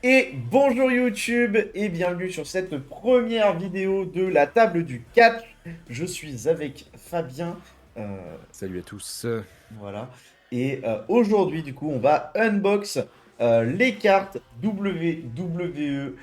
Et bonjour YouTube et bienvenue sur cette première vidéo de la table du catch. Je suis avec Fabien, Salut à tous. voilà. Et aujourd'hui du coup on va unbox les cartes WWE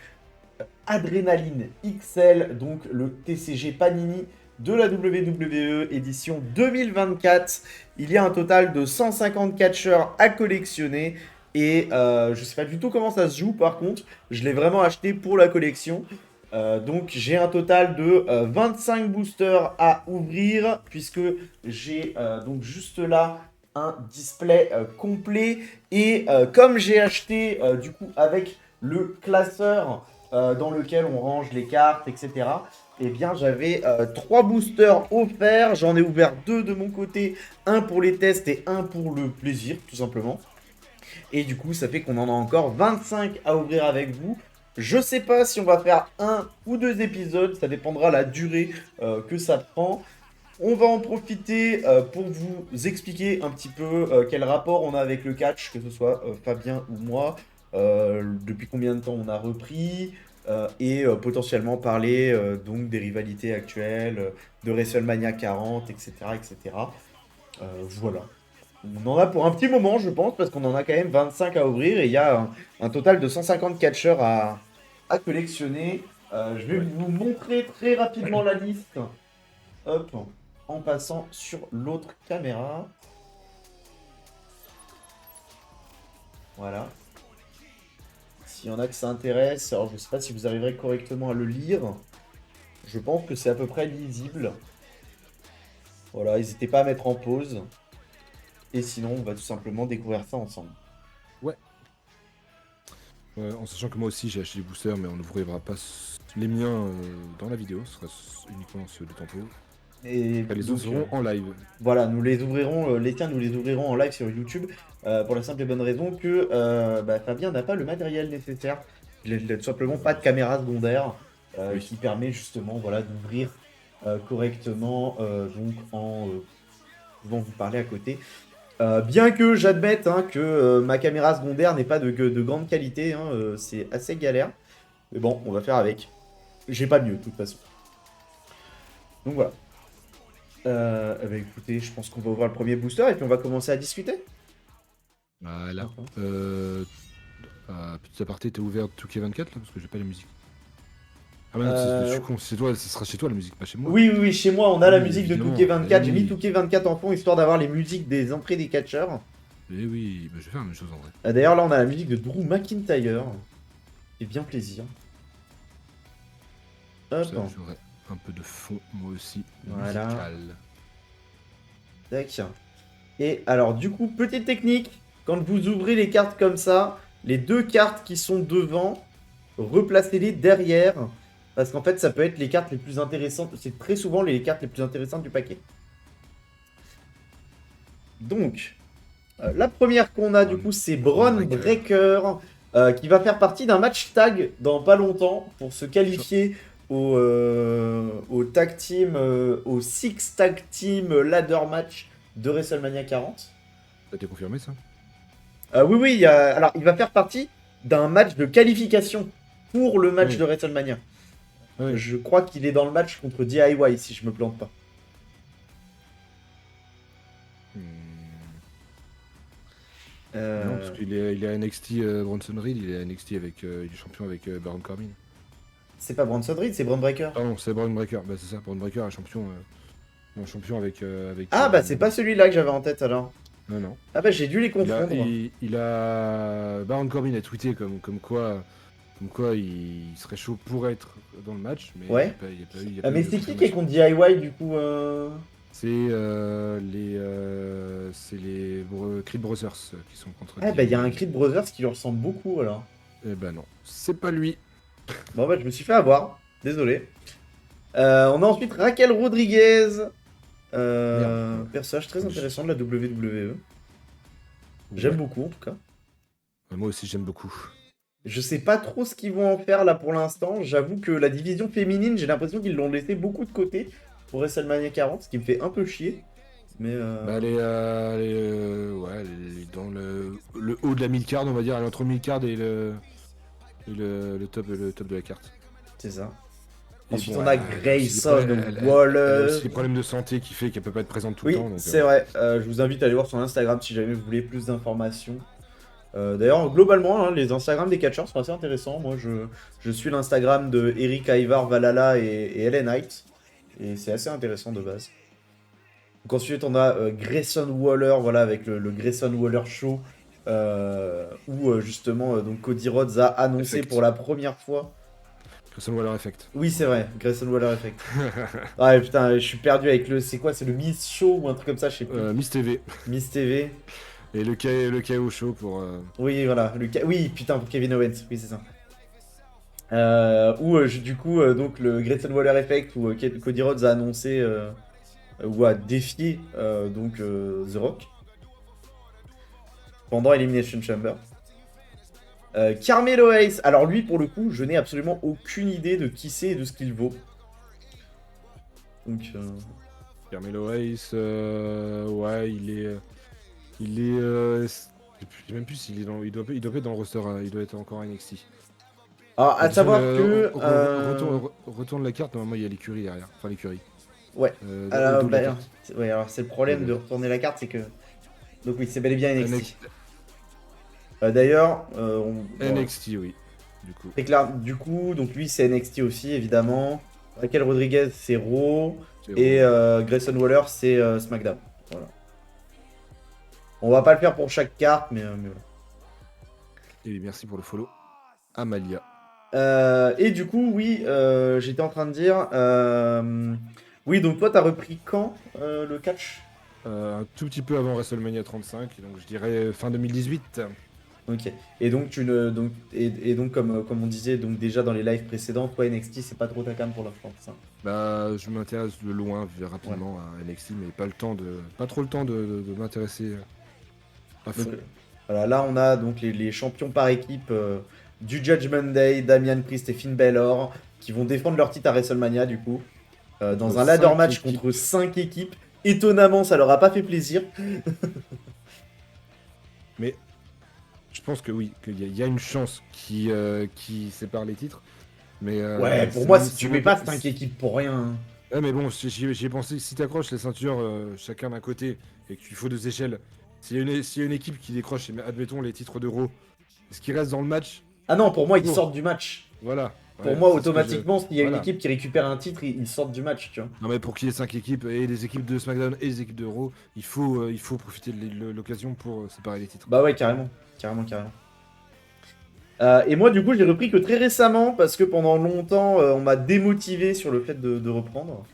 Adrenaline XL, donc le TCG Panini de la WWE édition 2024. Il y a un total de 150 catcheurs à collectionner. Et je sais pas du tout comment ça se joue par contre. Je l'ai vraiment acheté pour la collection. Donc j'ai un total de 25 boosters à ouvrir. Puisque j'ai donc juste là un display complet. Et comme j'ai acheté du coup avec le classeur dans lequel on range les cartes, etc. Eh bien, j'avais 3 boosters offerts. J'en ai ouvert 2 de mon côté. Un pour les tests et un pour le plaisir, tout simplement. Et du coup, ça fait qu'on en a encore 25 à ouvrir avec vous. Je sais pas si on va faire un ou deux épisodes. Ça dépendra de la durée que ça prend. On va en profiter pour vous expliquer un petit peu quel rapport on a avec le catch, que ce soit Fabien ou moi, depuis combien de temps on a repris, et potentiellement parler donc des rivalités actuelles, de WrestleMania 40, etc. etc. Voilà. On en a pour un petit moment, je pense, parce qu'on en a quand même 25 à ouvrir et il y a un total de 150 catcheurs à collectionner. Je vais Ouais. vous montrer très rapidement la liste. Hop, en passant sur l'autre caméra. Voilà. S'il y en a que ça intéresse, alors je sais pas si vous arriverez correctement à le lire. Je pense que c'est à peu près lisible. Voilà, n'hésitez pas à mettre en pause. Et sinon, on va tout simplement découvrir ça ensemble. Ouais. En sachant que moi aussi j'ai acheté des boosters, mais on n'ouvrira pas les miens dans la vidéo, ce sera uniquement ceux de Tempo. Et Et les autres donc, seront en live. voilà, nous les ouvrirons, les tiens, nous les ouvrirons en live sur YouTube. Pour la simple et bonne raison que Fabien n'a pas le matériel nécessaire. Il n'a tout simplement pas de caméra secondaire Oui. qui permet justement voilà, d'ouvrir correctement donc en pouvant vous parler à côté. Bien que j'admette hein, que ma caméra secondaire n'est pas de grande qualité, hein, c'est assez galère. Mais bon, on va faire avec. J'ai pas mieux de toute façon. Donc voilà. Eh ben, écoutez, je pense qu'on va ouvrir le premier booster et puis on va commencer à discuter. Voilà. D'accord. Petit aparté, t'es ouvert 2K24 là, parce que j'ai pas la musique. Ah bah non, je Euh, suis con, c'est toi, ce sera chez toi la musique, pas chez moi. oui, oui, oui, chez moi, on a Ah la oui, musique de évidemment. Eh 2K24. J'ai mis oui. 2K24 en fond histoire d'avoir les musiques des entrées des catcheurs. Eh oui, bah, je vais faire la même chose en vrai. D'ailleurs, là, on a la musique de Drew McIntyre. C'est bien plaisir. Comme Hop, ça, j'aurai un peu de fond, moi aussi, voilà. musical. Tac. Et alors, du coup, petite technique. Quand vous ouvrez les cartes comme ça, les deux cartes qui sont devant, replacez-les derrière. Parce qu'en fait, ça peut être les cartes les plus intéressantes. C'est très souvent les cartes les plus intéressantes du paquet. Donc, la première qu'on a, du coup, c'est Braun Braun Breaker. Breaker, qui va faire partie d'un match tag dans pas longtemps pour se qualifier au tag team, au Six Tag Team Ladder Match de WrestleMania 40. Ça a été confirmé ça? Oui, oui, alors il va faire partie d'un match de qualification pour le match Oui. de WrestleMania. Oui. Je crois qu'il est dans le match contre DIY, si je me plante pas. Hmm. Non, parce Euh, qu'il est à NXT, Bronson Reed, il est à NXT avec, il est champion avec Baron Corbin. c'est pas Bronson Reed, c'est Braun Breaker. Ah non, c'est Braun Breaker, bah c'est ça, Braun Breaker est champion, un champion avec, Ah bah c'est pas celui-là que j'avais en tête alors. non, non. Ah bah j'ai dû les Il a, confondre. Baron Corbin a tweeté comme quoi il serait chaud pour être dans le match, mais il n'y Ouais. a pas, il y a pas Mais eu de c'est qui est confirmation. contre DIY du coup C'est les Creed Brothers qui sont contre Ah bah il y a un DIY. Creed Brothers qui lui ressemble beaucoup alors. Eh ben non, c'est pas lui. Bon bah je me suis fait avoir, désolé. On a ensuite Raquel Rodriguez. Merde. Personnage très Je- intéressant de la WWE. J'aime Ouais. beaucoup en tout cas. Moi aussi j'aime beaucoup. Je sais pas trop ce qu'ils vont en faire là pour l'instant. J'avoue que la division féminine, j'ai l'impression qu'ils l'ont laissé beaucoup de côté pour WrestleMania 40, ce qui me fait un peu chier. Mais Bah ouais, elle est dans le haut de la mid-card, on va dire, elle est entre le mid-card et le le top de la carte. C'est ça. Et Ensuite, bon, on a elle aussi des Grayson problèmes- elle a Waller. aussi des problèmes de santé qui fait qu'elle peut pas être présente tout le Oui, temps. Donc, c'est vrai. Je vous invite à aller voir son Instagram si jamais vous voulez plus d'informations. D'ailleurs, globalement, hein, les Instagrams des catcheurs sont assez intéressants. Moi, je suis l'Instagram de Eric Ivar, Valhalla et Ellen Knight. Et c'est assez intéressant de base. Donc ensuite, on a Grayson Waller, voilà, avec le Grayson Waller Show, où justement donc Cody Rhodes a annoncé Effect. pour la première fois. Grayson Waller Effect. Oui, c'est vrai, Grayson Waller Effect. Ouais, putain, je suis perdu avec le. C'est quoi? C'est le Miss Show ou un truc comme ça, je sais plus. Miss TV. Miss TV. Et le KO Show pour. Oui, voilà. Oui, putain, pour Kevin Owens. Oui, c'est ça. Où, du coup, donc le Grayson Waller Effect, où Cody Rhodes a annoncé, ou a défié donc The Rock pendant Elimination Chamber. Carmelo Hayes, alors lui pour le coup, je n'ai absolument aucune idée de qui c'est et de ce qu'il vaut. Donc, Carmelo Hayes, ouais, il est, je sais même plus s'il est dans, il doit pas être dans le roster, il doit être encore à NXT. alors, à De toute façon, savoir que, retourne la carte, normalement il y a l'écurie derrière, enfin l'écurie. ouais, Au dos de la bah, carte. ouais, alors c'est le problème de retourner la carte, c'est que, donc oui, c'est bel et bien NXT. D'ailleurs, NXT, oui, du coup. c'est clair, du coup, donc lui c'est NXT aussi évidemment. Raquel Rodriguez c'est Raw et Grayson Waller c'est SmackDown. Voilà. On va pas le faire pour chaque carte, mais voilà. Et merci pour le follow. Amalia. Et du coup, oui, j'étais en train de dire. Oui, donc toi, t'as repris quand le catch? Un tout petit peu avant WrestleMania 35, donc je dirais fin 2018. Ok. Et donc, donc comme on disait donc déjà dans les lives précédents, toi, NXT, c'est pas trop ta cam pour la France. Hein. Bah, je m'intéresse de loin, rapidement à NXT, mais pas trop le temps de m'intéresser à fond. Donc, voilà, là, on a donc les champions par équipe du Judgment Day, Damian Priest et Finn Balor, qui vont défendre leur titre à WrestleMania, du coup, dans un ladder match contre 5 équipes. Étonnamment, ça leur a pas fait plaisir. Mais je pense que oui, qu'il y a une chance qui sépare les titres. Mais, ouais, pour moi, si tu mets pas 5 équipes pour rien. Hein. Ouais, mais bon, j'y ai pensé, si t'accroches les ceintures chacun d'un côté et qu'il faut 2 échelles, s'il y a une équipe qui décroche, admettons, les titres d'Euro, est-ce qu'il reste dans le match? Ah non, pour moi, ils sortent du match. Voilà. Pour moi, automatiquement, s'il y a une équipe qui récupère un titre, ils sortent du match, tu vois. Non, mais pour qu'il y ait 5 équipes, et des équipes de SmackDown et des équipes d'Euro, il faut profiter de l'occasion pour séparer les titres. Bah ouais, carrément. Carrément. Et moi, du coup, j'ai repris que très récemment, parce que pendant longtemps, on m'a démotivé sur le fait de reprendre.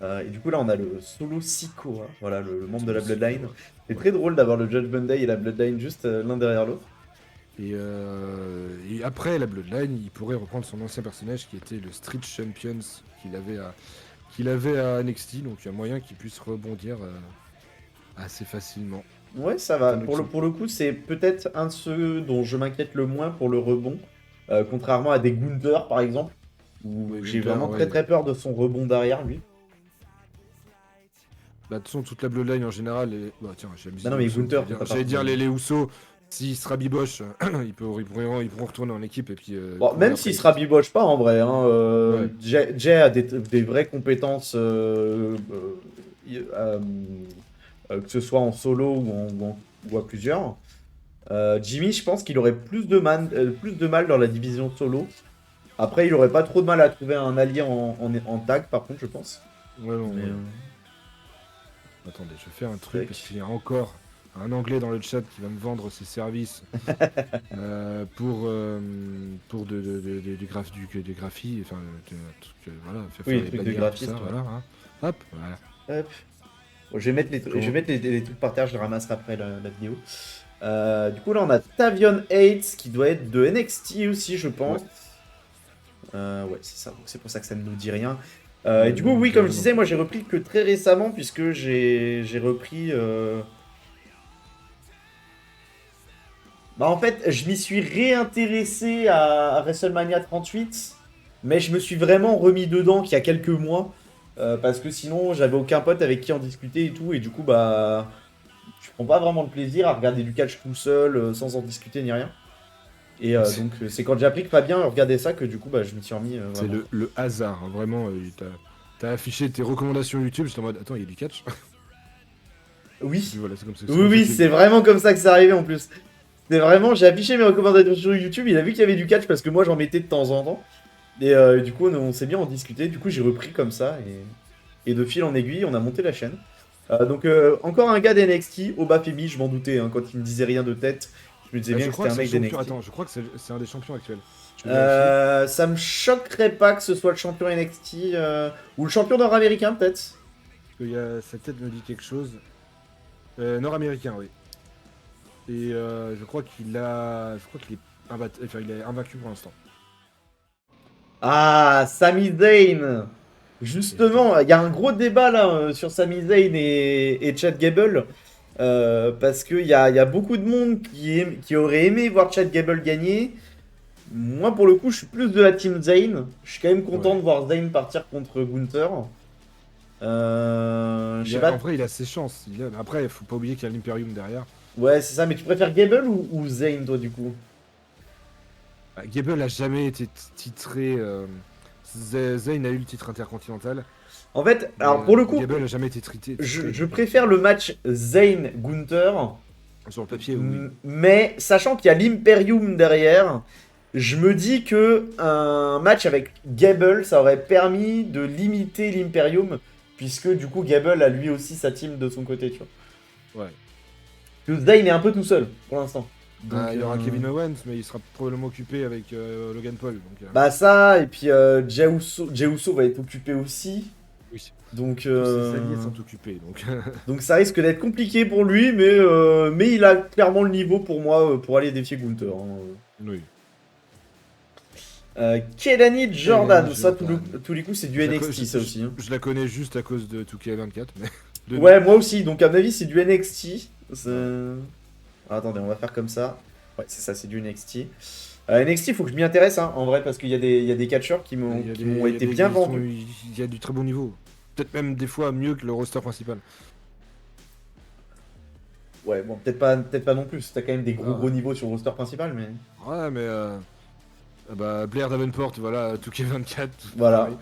Et du coup, là, on a le solo Sikoa, hein, voilà, le membre de la Bloodline. C'est très drôle d'avoir le Judgment Day et la Bloodline juste l'un derrière l'autre. Et après la Bloodline, il pourrait reprendre son ancien personnage qui était le Street Champions qu'il avait à NXT, donc il y a moyen qu'il puisse rebondir assez facilement. Ouais, ça va. Pour le coup, c'est peut-être un de ceux dont je m'inquiète le moins pour le rebond. Contrairement à des Gunther, par exemple, où Oui, j'ai Gunther, vraiment ouais. très peur de son rebond derrière, lui. Bah, de toute façon, toute la Bloodline en général. Bah, tiens, j'ai Bah non, mais Gunther, j'allais dire les Usos. S'il se rabiboche, ils pourront retourner en équipe et puis. Bon, même s'il se rabiboche pas en vrai, hein, Ouais. Jay a des vraies compétences, que ce soit en solo ou à plusieurs. Jimmy, je pense qu'il aurait plus de mal dans la division solo. Après, il aurait pas trop de mal à trouver un allié en tag, par contre, je pense. Ouais, non, Mais, ouais. Attendez, je fais un truc tac. parce qu'il y a encore un anglais dans le chat qui va me vendre ses services pour des graphies, enfin, voilà, faire Oui, des trucs de bannières, graphiste, tout ça, ouais. voilà, hein. Hop, voilà. Hop. Bon, je vais mettre les trucs par terre, je les ramasserai après la vidéo. Du coup, là, on a Tavion Hates qui doit être de NXT aussi, je pense. Ouais, c'est ça. Donc, c'est pour ça que ça ne nous dit rien. Et du coup, oui, comme je disais, moi j'ai repris que très récemment, puisque j'ai repris. Bah, en fait, je m'y suis réintéressé à WrestleMania 38, mais je me suis vraiment remis dedans qu'il y a quelques mois. Parce que sinon, j'avais aucun pote avec qui en discuter et tout, et du coup, bah. Je prends pas vraiment de plaisir à regarder du catch tout seul, sans en discuter ni rien. Et donc, c'est quand j'ai appris que Fabien regardait ça que du coup, bah, je m'y suis remis. C'est Vraiment. le hasard, hein, vraiment. T'as affiché tes recommandations YouTube, j'étais en mode, attends, il y a du catch. Et puis Oui, voilà, c'est comme ça, oui, que oui, c'est c'est venu. vraiment comme ça que c'est arrivé en plus. C'est vraiment, j'ai affiché mes recommandations sur YouTube, il a vu qu'il y avait du catch parce que moi j'en mettais de temps en temps. Et du coup, on s'est bien en discuté. Du coup, j'ai repris comme ça. Et de fil en aiguille, on a monté la chaîne. Donc, encore un gars d'NXT, Obafemi, je m'en doutais. Hein, quand il me disait rien de tête, je me disais bien Je que crois c'était que un c'est le mec champion. d'NXT. Attends, je crois que c'est un des champions actuels. Je peux vérifier. Ça me choquerait pas que ce soit le champion NXT ou le champion nord-américain, peut-être. Parce que sa tête me dit quelque chose. Nord-américain, oui. Et je crois qu'il a. Je crois qu'il est enfin, il est invaincu pour l'instant. Ah, Sami Zayn. Évidemment. Justement, il y a un gros débat là sur Sami Zayn et Chad Gable. Parce qu'il y a beaucoup de monde qui aurait aimé voir Chad Gable gagner. Moi, pour le coup, je suis plus de la team Zayn. Je suis quand même content Ouais. de voir Zayn partir contre Gunther. Je sais En pas. vrai, il a ses chances. Après, il faut pas oublier qu'il y a l'Imperium derrière. Ouais, c'est ça, mais tu préfères Gable ou Zayn, toi, du coup? Gable a jamais été titré. Zayn a eu le titre intercontinental, En fait, mais alors pour le coup, Gable a jamais été titré. je préfère le match Zayn-Gunther, Sur le papier, oui. mais sachant qu'il y a l'Imperium derrière, je me dis que un match avec Gable, ça aurait permis de limiter l'Imperium, puisque du coup, Gable a lui aussi sa team de son côté, tu vois. Ouais. Que Zayn est un peu tout seul, pour l'instant. Donc, Il y aura Kevin Owens, mais il sera probablement occupé avec Logan Paul. Donc, bah ça, et puis Jey Uso va être occupé aussi. oui. Donc, Tous ses alliés sont occupés. Donc, donc ça risque d'être compliqué pour lui, mais il a clairement le niveau pour moi pour aller défier Gunther. Hein. oui. Kelani Eleni Jordan, ça Jordan. tous les coups c'est du NXT ça aussi. Hein. Je la connais juste à cause de 2K24, mais de nom. Ouais, moi aussi, donc à mon avis c'est du NXT. Ouais. Ah, attendez, on va faire comme ça. Ouais, c'est ça, c'est du NXT. NXT, faut que je m'y intéresse hein, en vrai, parce qu'il y a des catcheurs qui m'ont Il y a qui m'ont il y a été bien vendus. il y a du très bon niveau. Peut-être même des fois mieux que le roster principal. Ouais, bon, peut-être pas non plus. T'as quand même des gros Ah, niveaux sur le roster principal, mais. ouais, mais Blair Davenport, voilà, 2K24, tout Voilà. pareil.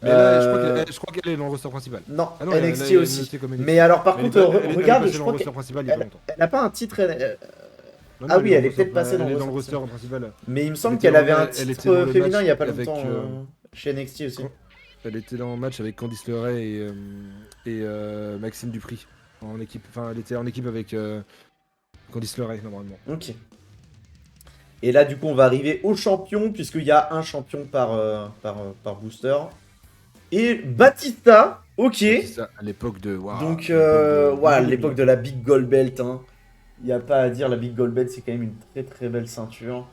Mais là, Euh, je crois qu'elle est dans le roster principal. Non, Ah non, NXT elle est aussi. notée comme Mais NXT. alors, par Mais contre, elle est regarde, passée je dans le crois roster qu'elle principal il y a pas longtemps. a pas un titre. Non, Ah non, oui, elle est peut-être passée dans elle le est dans roster le roster principal. principal. Mais il me Elle semble était qu'elle dans, avait un elle était dans titre le féminin match il y a pas avec. longtemps chez NXT aussi. Elle était dans le match avec Candice LeRae et Maxime Dupri. En équipe, enfin, elle était en équipe avec Candice LeRae, normalement. Ok. Et là, du coup, on va arriver au champion, puisqu'il y a un champion par booster. Et Batista, ok. C'est ça, à l'époque de. Waouh, Donc, à l'époque de voilà, WWE, l'époque hein. de la Big Gold Belt. Hein. Il n'y a pas à dire, la Big Gold Belt, c'est quand même une très très belle ceinture.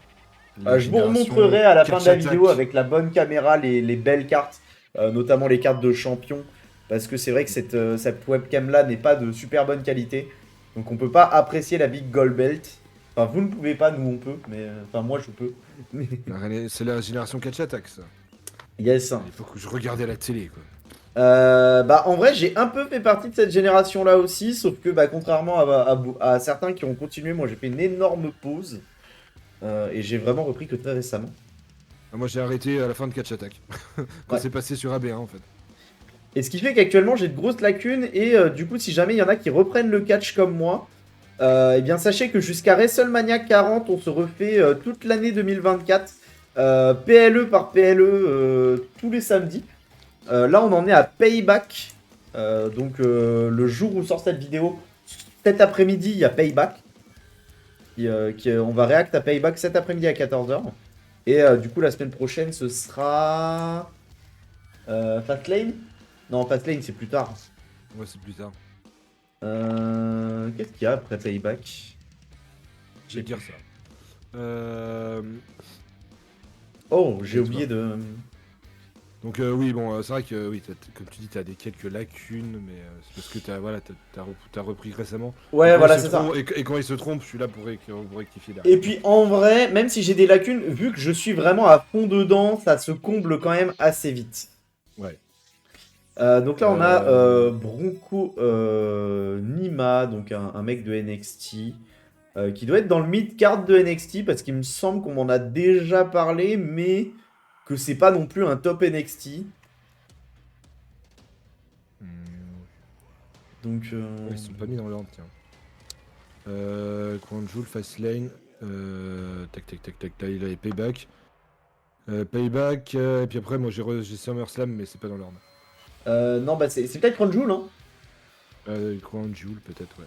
La Je vous génération remontrerai à la fin de catch la vidéo attack. avec la bonne caméra les belles cartes, notamment les cartes de champion. Parce que c'est vrai que cette webcam là n'est pas de super bonne qualité. Donc on peut pas apprécier la Big Gold Belt. Enfin, vous ne pouvez pas, nous on peut. Mais enfin, moi je peux. C'est la génération catch attack, ça. Yes. À l'époque où je regardais à la télé, quoi. Bah en vrai j'ai un peu fait partie de cette génération là aussi, sauf que bah, contrairement à certains qui ont continué, moi j'ai fait une énorme pause et j'ai vraiment repris que très récemment. Ah, moi, j'ai arrêté à la fin de catch attack. Quand Ouais. c'est passé sur AB1, en fait. Et ce qui fait qu'actuellement j'ai de grosses lacunes et du coup si jamais il y en a qui reprennent le catch comme moi, eh bien sachez que jusqu'à WrestleMania 40 on se refait toute l'année 2024, PLE par PLE tous les samedis. Là on en est à Payback, donc le jour où sort cette vidéo, cet après-midi il y a Payback. On va react à Payback cet après-midi à 14h. Et du coup la semaine prochaine ce sera Fastlane. Non, Fastlane, c'est plus tard. Ouais, c'est plus tard. Qu'est-ce qu'il y a après Payback? Je vais te dire ça. Oh, j'ai Laisse-moi. oublié de. Donc oui, bon, c'est vrai que oui, comme tu dis, tu as quelques lacunes, mais c'est parce que t'as repris récemment. Ouais, voilà, c'est ça. Et quand il se trompe, je suis là pour rectifier Et derrière. puis en vrai, même si j'ai des lacunes, vu que je suis vraiment à fond dedans, ça se comble quand même assez vite. Ouais. Donc là, on a Bronco Nima, donc un mec de NXT. qui doit être dans le mid-card de NXT, parce qu'il me semble qu'on m'en a déjà parlé, mais que c'est pas non plus un top NXT. Hmm. Donc, Ouais, ils sont pas mis dans l'ordre, tiens. Crown Jewel, Fastlane, tac tac tac tac tac, il avait Payback. Payback, et puis après, moi j'ai SummerSlam, mais c'est pas dans l'ordre. non, bah c'est peut-être Crown Jewel, hein. Crown Jewel, peut-être, ouais.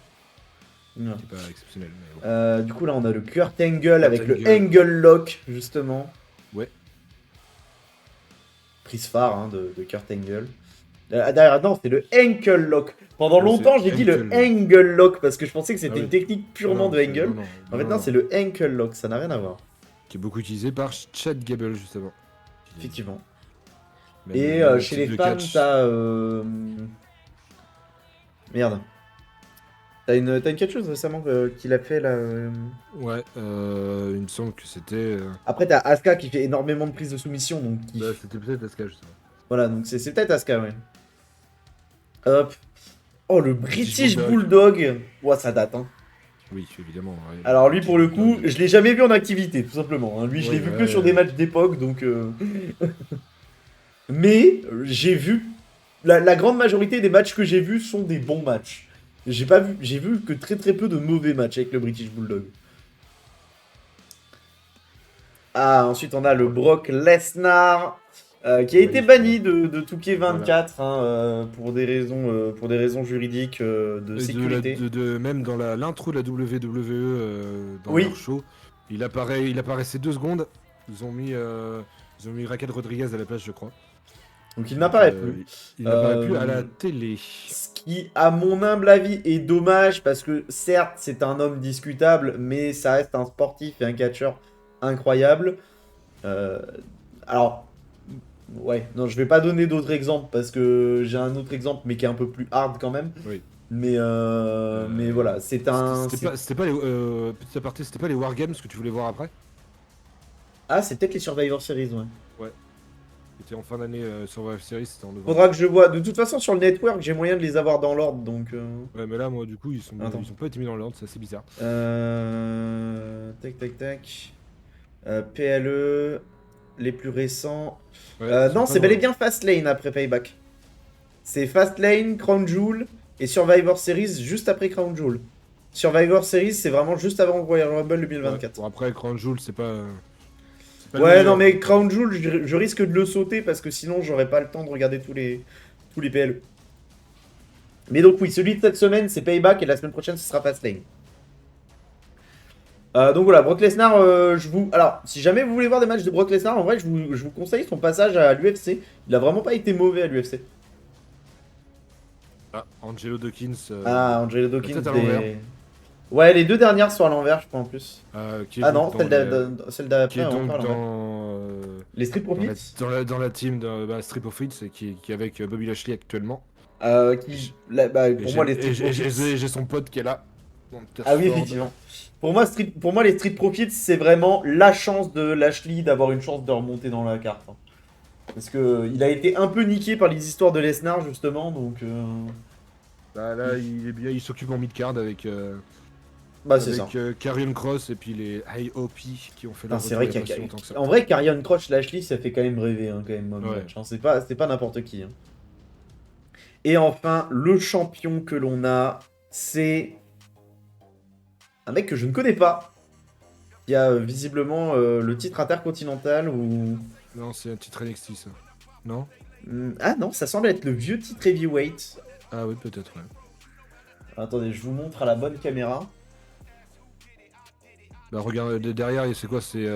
Ouais. C'est pas exceptionnel, mais bon. Du coup, là, on a le Kurt Angle avec le Angle. Angle Lock, justement. Ouais. Prise phare hein, de Kurt Angle. Derrière, non, c'est le Ankle Lock. Pendant Ouais, longtemps, c'est j'ai dit le Ankle. Angle Lock parce que je pensais que c'était Ah oui. une technique purement Non, de c'est- Angle. non, non, En fait, non, non, non. c'est le Ankle Lock, ça n'a rien à voir. Qui est beaucoup utilisé par Chad Gable, justement. Effectivement. Même Et le chez type les de femmes, catch. t'as. Merde. T'as une catcheuse récemment qu'il a fait là. Ouais, il me semble que c'était. Après, t'as Asuka qui fait énormément de prises de soumission. Donc, Bah, c'était peut-être Asuka, justement. voilà, donc c'est peut-être Asuka, ouais. Hop. Oh, le British British Bulldog. Ouah, ça date, hein. Oui, évidemment. Ouais, Alors, lui, British pour le coup, Bulldog. je l'ai jamais vu en activité, tout simplement, hein. Lui, je l'ai Ouais, vu que ouais, sur des matchs d'époque, donc. Mais j'ai vu. La grande majorité des matchs que j'ai vus sont des bons matchs. J'ai vu que très très peu de mauvais matchs avec le British Bulldog. Ah, ensuite on a le Brock Lesnar qui a été Magnifique, banni de 2K24 Voilà. hein, pour des raisons juridiques de Et sécurité. même dans l'intro de la WWE dans Oui, leur show, il apparaissait 2 secondes. Ils ont mis Raquel Rodriguez à la place, je crois. donc il Donc n'apparaît plus. il n'apparaît plus à la Euh, télé. Ce qui, à mon humble avis, est dommage parce que certes, c'est un homme discutable, mais ça reste un sportif et un catcheur incroyable. Euh, alors, ouais, non, je vais pas donner d'autres exemples parce que j'ai un autre exemple, mais qui est un peu plus hard quand même. Oui. Mais voilà, c'est un. C'était pas les petit aparté, c'était pas les Wargames que tu voulais voir après? Ah, c'est peut-être les Survivor Series, ouais. Ouais. C'était en fin d'année sur Survivor Series, c'était en novembre. Faudra que je vois. De toute façon, sur le network, j'ai moyen de les avoir dans l'ordre, donc. Ouais, mais là, moi, du coup, Attends. ils ont pas été mis dans l'ordre, c'est assez bizarre. Tac, tac, tac. PLE, les plus récents. Ouais, ils sont Non, pas c'est dans bel et l'ordre. bien Fastlane après Payback. C'est Fastlane, Crown Jewel et Survivor Series juste après Crown Jewel. Survivor Series, c'est vraiment juste avant Royal Rumble Ouais. 2024. Bon, après, Crown Jewel, c'est pas le Ouais, non, meilleur. mais Donc, Crown Jewel, je risque de le sauter parce que sinon, j'aurais pas le temps de regarder tous les PLE. Mais donc, oui, celui de cette semaine, c'est Payback et la semaine prochaine, ce sera Fastlane. Donc voilà, Brock Lesnar, Alors, si jamais vous voulez voir des matchs de Brock Lesnar, en vrai, je vous conseille son passage à l'UFC. Il a vraiment pas été mauvais à l'UFC. Angelo Dawkins, Ah, Angelo la Dawkins, tête à l'envers, Ouais, les deux dernières sont à l'envers, je crois, en plus. qui est Ah donc non, celle qui d'après, est on donc parle, ouais. dans, Les Street Profits dans la team de Street Profits et qui est avec Bobby Lashley actuellement. Pour moi, les Street Profits... J'ai son pote qui est là. Ah oui, effectivement. Pour moi, les Street Profits, c'est vraiment la chance de Lashley d'avoir une chance de remonter dans la carte, hein. Parce que il a été un peu niqué par les histoires de Lesnar, justement, donc... Bah, là, il est bien, il s'occupe en mid-card avec, Bah, c'est ça. Karrion Cross et puis les IOP qui ont fait leur Putain, c'est vrai retour il y a qu'il pas y si a... longtemps que ça. En vrai, Karrion Kross Lashley, ça fait quand même rêver, hein, quand même, comme Ouais. match, hein. C'est pas n'importe qui, hein. Et enfin, le champion que l'on a, c'est... un mec que je ne connais pas, qui a visiblement le titre intercontinental ou... Non, c'est un titre NXT ça. Non? Ah non, ça semble être le vieux titre heavyweight. Ah oui, peut-être, ouais. Attendez, je vous montre à la bonne caméra. Bah, regarde, derrière, c'est quoi? C'est.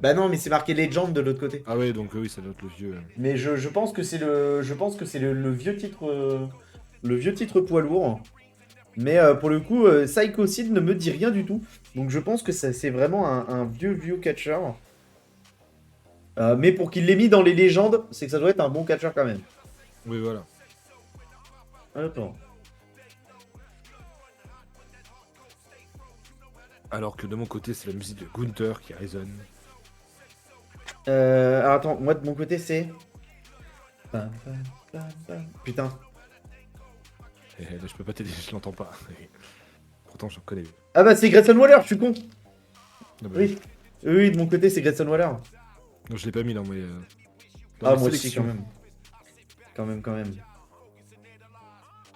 Bah non, mais c'est marqué Legend de l'autre côté. Ah ouais, donc oui, ça doit être le vieux. Mais je pense que c'est le vieux titre le vieux titre poids lourd. Mais pour le coup, Psycho Sid ne me dit rien du tout. Donc je pense que c'est vraiment un vieux catcher. Mais pour qu'il l'ait mis dans les légendes, c'est que ça doit être un bon catcher quand même. Oui, voilà. Attends. Alors que de mon côté, c'est la musique de Gunther qui résonne. Alors attends, moi de mon côté c'est... Putain. Là, je peux pas t'aider, je l'entends pas. pourtant je reconnais. Ah bah c'est Grayson Waller, je suis con. Ah bah, Oui. Oui, de mon côté, c'est Grayson Waller. non, je l'ai pas mis dans mes. Dans Ah, mes moi aussi, sélections. quand même. Quand même.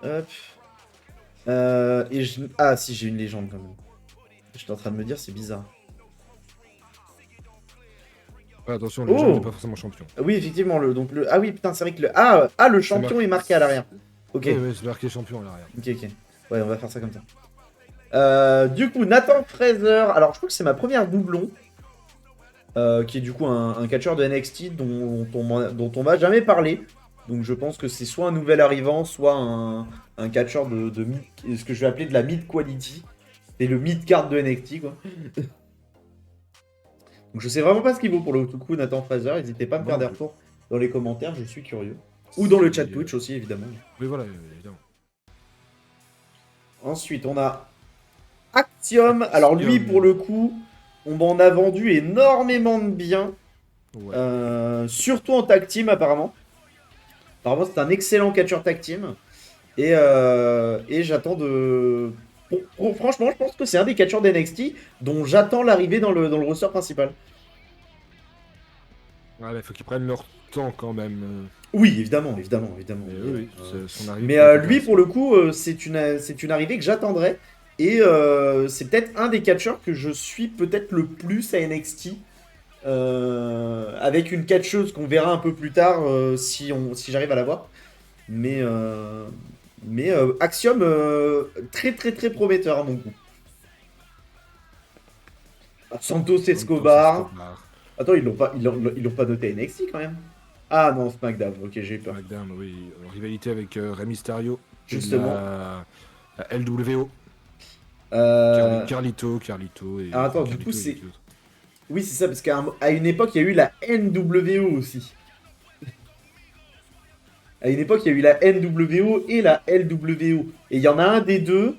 Hop. Ah, si, j'ai une légende, quand même. J'étais en train de me dire, c'est bizarre. Ouais, attention, le jeune Oh n'est pas forcément champion. oui, effectivement, Ah oui, putain, c'est vrai que le champion est marqué à l'arrière. Ok, Ouais, ouais, c'est marqué champion à l'arrière. ok. Ouais, on va faire ça comme ça. Du coup, Nathan Fraser. Alors, je crois que c'est ma première doublon. Qui est du coup un catcheur de NXT dont on va jamais parler. Donc je pense que c'est soit un nouvel arrivant, soit un catcheur de mid, ce que je vais appeler de la mid quality. C'est le mid card de NXT quoi. Donc je sais vraiment pas ce qu'il vaut pour le coup Nathan Fraser. N'hésitez pas à me Moi faire non des plus. retours dans les commentaires, je suis curieux. Ou dans le chat C'est, Twitch aussi évidemment. Oui, voilà, évidemment. Ensuite on a Axiom. Alors lui pour le coup, on m'en a vendu énormément de bien. Ouais. Surtout en tag team apparemment. Apparemment, c'est un excellent catcheur tag team. Et j'attends de. Franchement, je pense que c'est un des catcheurs d'NXT dont j'attends l'arrivée dans le roster principal. Ouais, mais faut qu'ils prennent leur temps quand même. Oui, évidemment. Mais oui, son arrivée Mais pourrait être lui, intéressante. pour le coup, c'est une arrivée que j'attendrai. Et c'est peut-être un des catcheurs que je suis peut-être le plus à NXT. Avec une catcheuse qu'on verra un peu plus tard si j'arrive à la voir. Mais Axiom, très très très prometteur à mon goût. Santos Escobar. Attends, ils l'ont pas noté NXT quand même. Ah non, SmackDown, ok, j'ai eu peur. SmackDown, oui, en rivalité avec Rey Mysterio. Justement. La LWO. Euh... Carlito et. Alors attends, enfin, du coup, Carlito et c'est. qui d'autre. Oui, c'est ça, parce qu'à une époque, il y a eu la NWO aussi. À une époque, il y a eu la NWO et la LWO. Et il y en a un des deux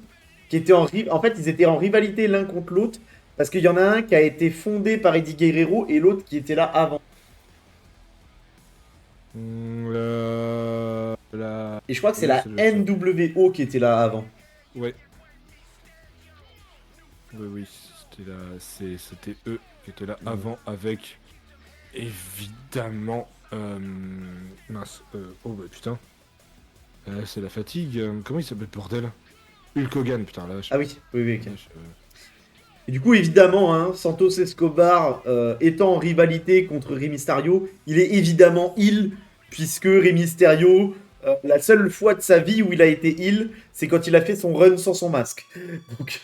qui était en fait, ils étaient en rivalité l'un contre l'autre. Parce qu'il y en a un qui a été fondé par Eddie Guerrero et l'autre qui était là avant. Et je crois que c'est Oui, la ça doit être ça. NWO qui était là avant. Ouais. Oui, c'était eux qui étaient là avant avec évidemment mince oh bah putain c'est la fatigue comment il s'appelle bordel Hulk Hogan putain là Ah oui, ok. là, Et du coup, évidemment, hein, Santos Escobar étant en rivalité contre Rey Mysterio, il est évidemment heal, puisque Rey Mysterio, la seule fois de sa vie où il a été heal, c'est quand il a fait son run sans son masque. Donc...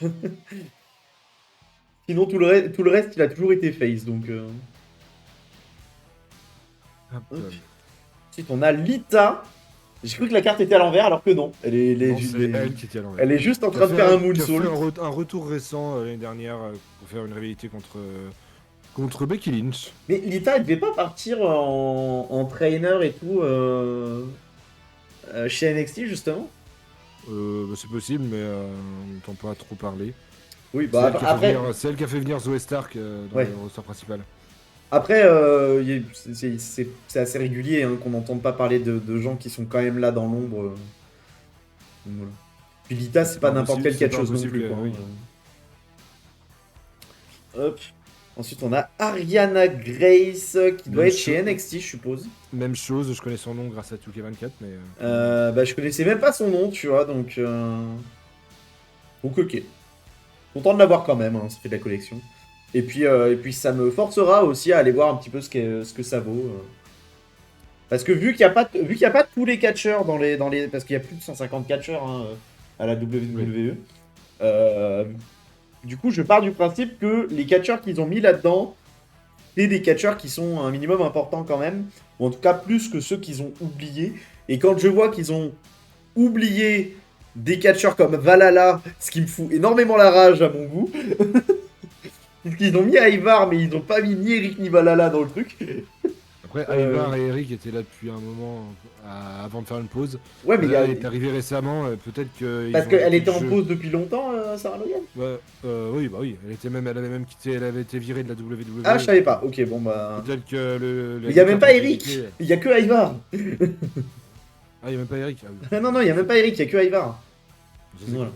Sinon, tout le reste, il a toujours été face. Donc, Ensuite, on a Lita. J'ai cru que la carte était à l'envers, alors que non. non, c'est elle qui était à l'envers. Elle est juste en train de faire un moonsault. Elle a fait un retour récent l'année dernière pour faire une rivalité contre Becky Lynch. Mais Lita, elle devait pas partir en trainer et tout chez NXT, justement. Bah, c'est possible, mais on n'entend pas trop parler. Oui, bah après... C'est elle qui a fait venir Zoe Stark dans le roster principal. Après, c'est assez régulier hein, qu'on n'entende pas parler de gens qui sont quand même là dans l'ombre. Voilà. Puis Lita, c'est pas n'importe quelle catcheuse non plus. Quoi, oui. Hop. Ensuite, on a Ariana Grace qui doit être chez NXT, je suppose. Même chose, je connais son nom grâce à 2K24, mais. Bah, je connaissais même pas son nom, tu vois, donc. Donc, ok. Content de l'avoir quand même, hein, ça fait de la collection. Et puis ça me forcera aussi à aller voir un petit peu ce que ça vaut. Parce que vu qu'il n'y a pas tous les catcheurs parce qu'il y a plus de 150 catcheurs hein, à la WWE. Oui. Du coup, je pars du principe que les catcheurs qu'ils ont mis là-dedans, c'est des catcheurs qui sont un minimum important quand même. Ou en tout cas plus que ceux qu'ils ont oubliés. Et quand je vois qu'ils ont oublié des catcheurs comme Valhalla, ce qui me fout énormément la rage à mon goût. Ils ont mis Ivar, mais ils n'ont pas mis ni Eric ni Valhalla dans le truc. Après, Ivar et Eric étaient là depuis un moment avant de faire une pause. Ouais, mais elle est arrivée récemment, peut-être que. Parce qu'elle était en pause depuis longtemps, Sarah Logan. Ouais, oui, bah oui. Elle avait même quitté, elle avait été virée de la WWE. Ah, je savais pas. Ok, bon bah. Peut-être que Mais il y a même pas Eric. Il y a que Ivar. Ah, il y a même pas Eric. Non, il y a même pas Eric. Il y a que Ivar. Voilà.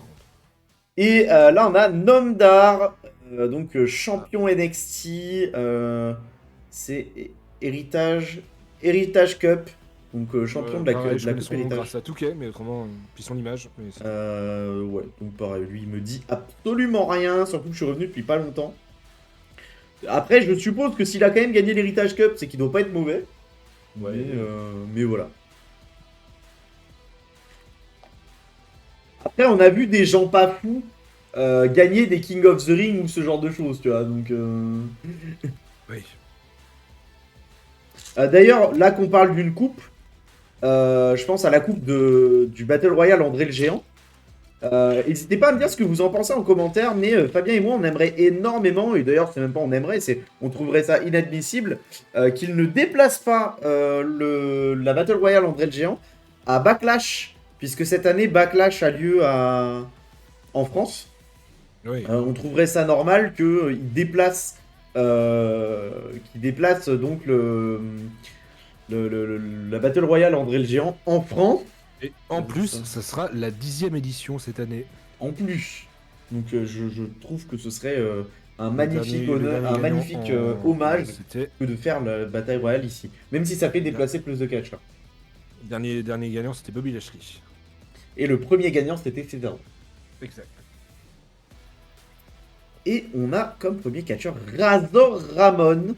Et là, on a Nomdar, donc champion NXT. C'est Héritage, Héritage Cup, donc champion Pareil, de je la connais Coupe son nom Héritage. grâce à Touquet, mais autrement, puis son image. Mais c'est tout. Ouais, donc pareil, lui, il me dit absolument rien, surtout que je suis revenu depuis pas longtemps. Après, je suppose que s'il a quand même gagné l'Héritage Cup, c'est qu'il doit pas être mauvais. Ouais. Mais voilà. Après, on a vu des gens pas fous gagner des King of the Ring ou ce genre de choses, tu vois. Donc, Oui. d'ailleurs, là qu'on parle d'une coupe, je pense à la coupe du Battle Royale André le Géant. N'hésitez pas à me dire ce que vous en pensez en commentaire, mais Fabien et moi, on aimerait énormément, et d'ailleurs, c'est même pas on aimerait, c'est on trouverait ça inadmissible, qu'il ne déplace pas la Battle Royale André le Géant à Backlash, puisque cette année, Backlash a lieu en France. Oui. On trouverait ça normal qu'il déplace donc la Battle Royale André le Géant en France. Et en plus, ça sera la 10e édition cette année. En plus. Donc je trouve que ce serait un Le magnifique dernier, le honneur, dernier un gagnant magnifique hommage c'était que de faire la bataille royale ici. Même si ça fait déplacer plus de catcheurs. dernier gagnant, c'était Bobby Lashley. Et le premier gagnant, c'était Cesaro. Exact. Et on a comme premier catcheur Razor Ramon.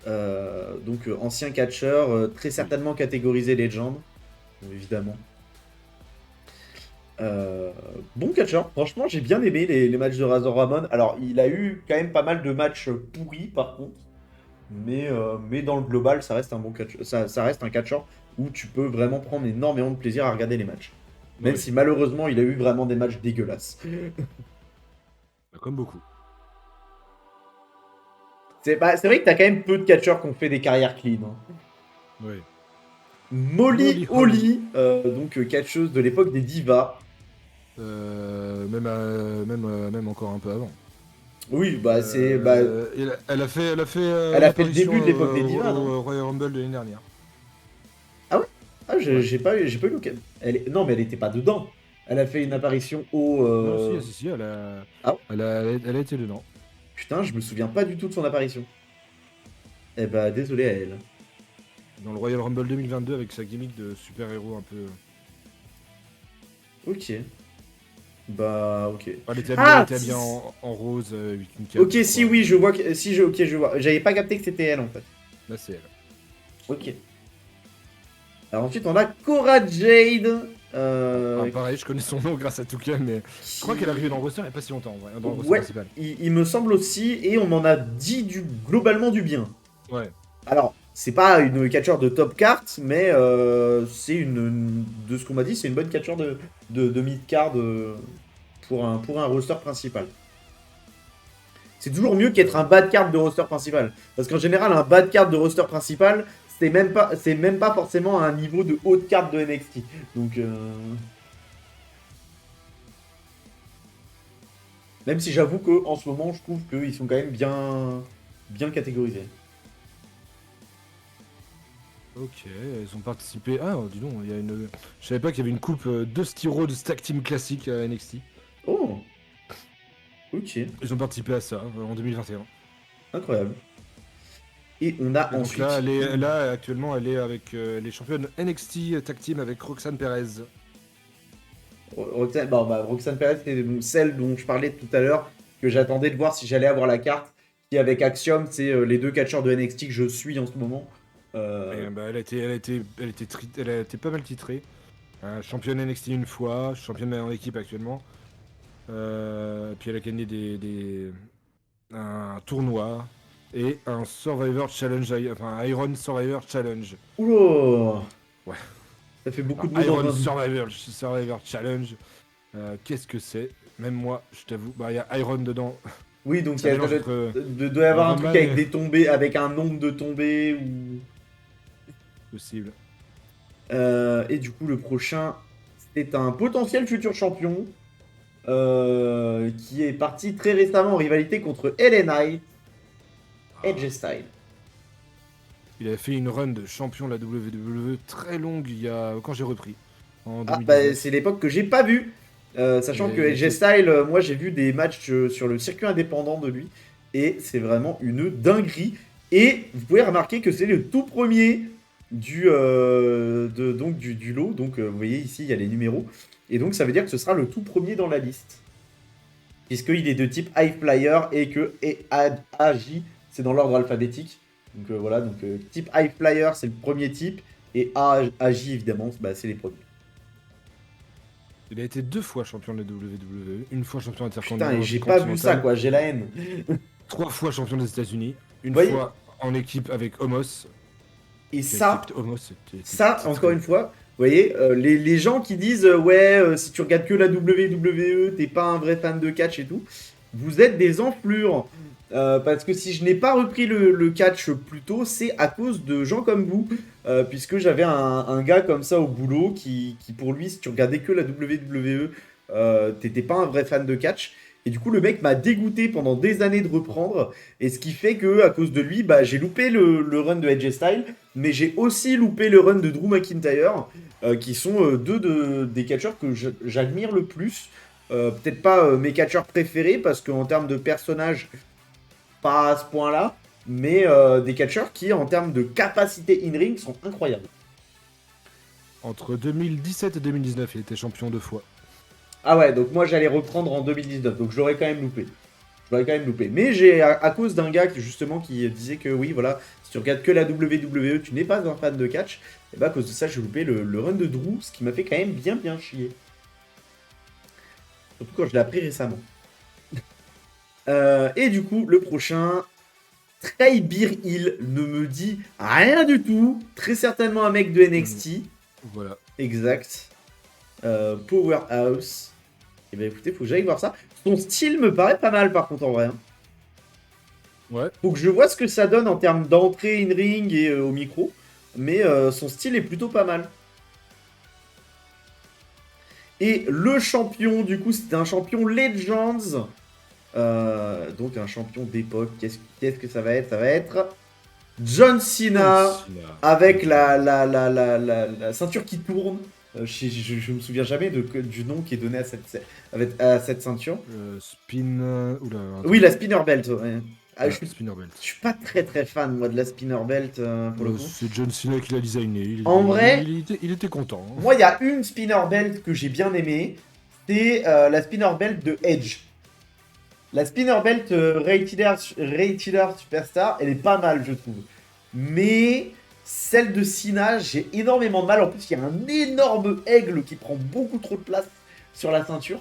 Donc ancien catcheur, très certainement catégorisé Legend. Évidemment. Bon catcheur, franchement j'ai bien aimé les matchs de Razor Ramon. Alors il a eu quand même pas mal de matchs pourris par contre. Mais dans le global ça reste un bon catcheur. Ça reste un catcheur où tu peux vraiment prendre énormément de plaisir à regarder les matchs. Même Oui. si malheureusement il a eu vraiment des matchs dégueulasses. Comme beaucoup. C'est vrai que t'as quand même peu de catcheurs qui ont fait des carrières clean. Hein. Oui. Molly Molly Holly. Holly, donc catcheuse de l'époque des divas. Même encore un peu avant. Oui, bah c'est. Bah, Elle a fait elle une a fait le apparition début de l'époque des divas, non? au Royal Rumble de l'année dernière. Ah ouais? Ah, Ouais. j'ai pas eu l'occasion. Non, mais elle était pas dedans. Elle a fait une apparition au. Non, si, elle a, Ah, elle a été dedans. putain, je me souviens pas du tout de son apparition. Eh bah, désolé à elle. Dans le Royal Rumble 2022 avec sa gimmick de super-héros un peu. Ok. Bah, ok. Elle Ah était habillée en rose avec une cape. ok, si, oui, je vois que. Si, ok, je vois. J'avais pas capté que c'était elle en fait. Là, c'est elle. Ok. Alors ensuite, on a Cora Jade. Pareil, je connais son nom grâce à Toucan, mais je crois qu'elle est arrivée dans le roster il n'y a pas si longtemps, dans le roster Ouais, principal. il me semble aussi, et on m'en a dit globalement du bien. Ouais. Alors, c'est pas une catcheur de top card, mais c'est de ce qu'on m'a dit, c'est une bonne catcheur de mid card pour un roster principal. C'est toujours mieux qu'être un bad card de roster principal, parce qu'en général, un bad card de roster principal, c'est même pas forcément à un niveau de haute carte de NXT. Donc, même si j'avoue que en ce moment, je trouve qu'ils sont quand même bien catégorisés. Ok, elles ont participé. Ah, dis donc, il y a une. Je savais pas qu'il y avait une coupe de styro de Stack Team classique à NXT. Oh, ok, Ils ont participé à ça en 2021. incroyable. Et on a Et donc ensuite. là, actuellement, elle est avec les championnes NXT Tag Team avec Roxanne Perez. Roxane, Roxane Perez, c'est donc celle dont je parlais tout à l'heure, que j'attendais de voir si j'allais avoir la carte. Qui avec Axiom, c'est les deux catcheurs de NXT que je suis en ce moment. Elle a été pas mal titrée. Championne NXT une fois, championne en équipe actuellement. Puis elle a gagné un tournoi et un Survivor Challenge, enfin Iron Survivor Challenge. Oula, Ouais. ça fait beaucoup Alors, de mots dans Iron un. Survivor Challenge, qu'est-ce que c'est? Même moi, je t'avoue, il y a Iron dedans. Oui, donc il Ça y a mélange entre doit y avoir un Iron truc Man avec et des tombées, avec un nombre de tombées ou. possible. Et du coup, le prochain, c'est un potentiel futur champion qui est parti très récemment en rivalité contre LA Knight, Edge Style. Il avait fait une run de champion de la WWE très longue quand j'ai repris en Ah, bah 2019. c'est l'époque que j'ai pas vu. Sachant Mais que il AJ était- Styles, moi j'ai vu des matchs sur le circuit indépendant de lui, et c'est vraiment une dinguerie. Et vous pouvez remarquer que c'est le tout premier du lot. Donc vous voyez ici, il y a les numéros. Et donc ça veut dire que ce sera le tout premier dans la liste. Puisqu'il est de type High Flyer et que AJ, c'est dans l'ordre alphabétique. Donc voilà, donc type High Flyer, c'est le premier type. Et AJ, évidemment, bah, c'est les premiers. il a été 2 fois champion de la WWE, une fois champion Putain, et j'ai pas vu ça, intercontinental, quoi, j'ai la haine. 3 fois champion des États-Unis, une Vous voyez. fois en équipe avec Homos. Et Qui était, ça, Homos était ça, encore titré. une fois, vous voyez, les gens qui disent ouais, si tu regardes que la WWE, t'es pas un vrai fan de catch et tout, vous êtes des enflures. Parce que si je n'ai pas repris le catch plus tôt, c'est à cause de gens comme vous. Puisque j'avais un gars comme ça au boulot qui, pour lui, si tu regardais que la WWE, t'étais pas un vrai fan de catch. Et du coup, le mec m'a dégoûté pendant des années de reprendre. Et ce qui fait que, à cause de lui, bah, j'ai loupé le run de AJ Styles. Mais j'ai aussi loupé le run de Drew McIntyre. Qui sont des catcheurs que j'admire le plus. Peut-être pas mes catcheurs préférés, parce qu'en termes de personnages, pas à ce point-là. Mais des catcheurs qui, en termes de capacité in-ring, sont incroyables. Entre 2017 et 2019, il était champion 2 fois. Ah ouais, donc moi j'allais reprendre en 2019, donc j'aurais quand même loupé. J'aurais quand même loupé. Mais j'ai, à cause d'un gars justement qui disait que oui, voilà, si tu regardes que la WWE, tu n'es pas un fan de catch, et bah à cause de ça, j'ai loupé le run de Drew, ce qui m'a fait quand même bien chier. Surtout quand je l'ai appris récemment. Et du coup, le prochain, Trey Beer Hill ne me dit rien du tout. Très certainement un mec de NXT. Voilà. Exact. Powerhouse. Et bah écoutez, faut que j'aille voir ça. Son style me paraît pas mal par contre en vrai, hein. Ouais. Faut que je vois ce que ça donne en termes d'entrée in-ring et au micro. Mais son style est plutôt pas mal. Et le champion, du coup, c'était un champion Legends. Donc un champion d'époque. Qu'est-ce que ça va être? Ça va être John Cena avec la ceinture qui tourne. Je me souviens jamais du nom qui est donné à cette ceinture. Spin. Oula, attends. Oui, la spinner belt. Ouais. Ah, Voilà, spinner belt. je suis pas très fan moi de la spinner belt pour le coup. C'est John Cena qui l'a designé. En vrai, il était content. Hein. moi il y a une spinner belt que j'ai bien aimée, c'est la spinner belt de Edge. La spinner belt Rated Superstar, elle est pas mal je trouve. Mais celle de Cena, j'ai énormément de mal. En plus, il y a un énorme aigle qui prend beaucoup trop de place sur la ceinture.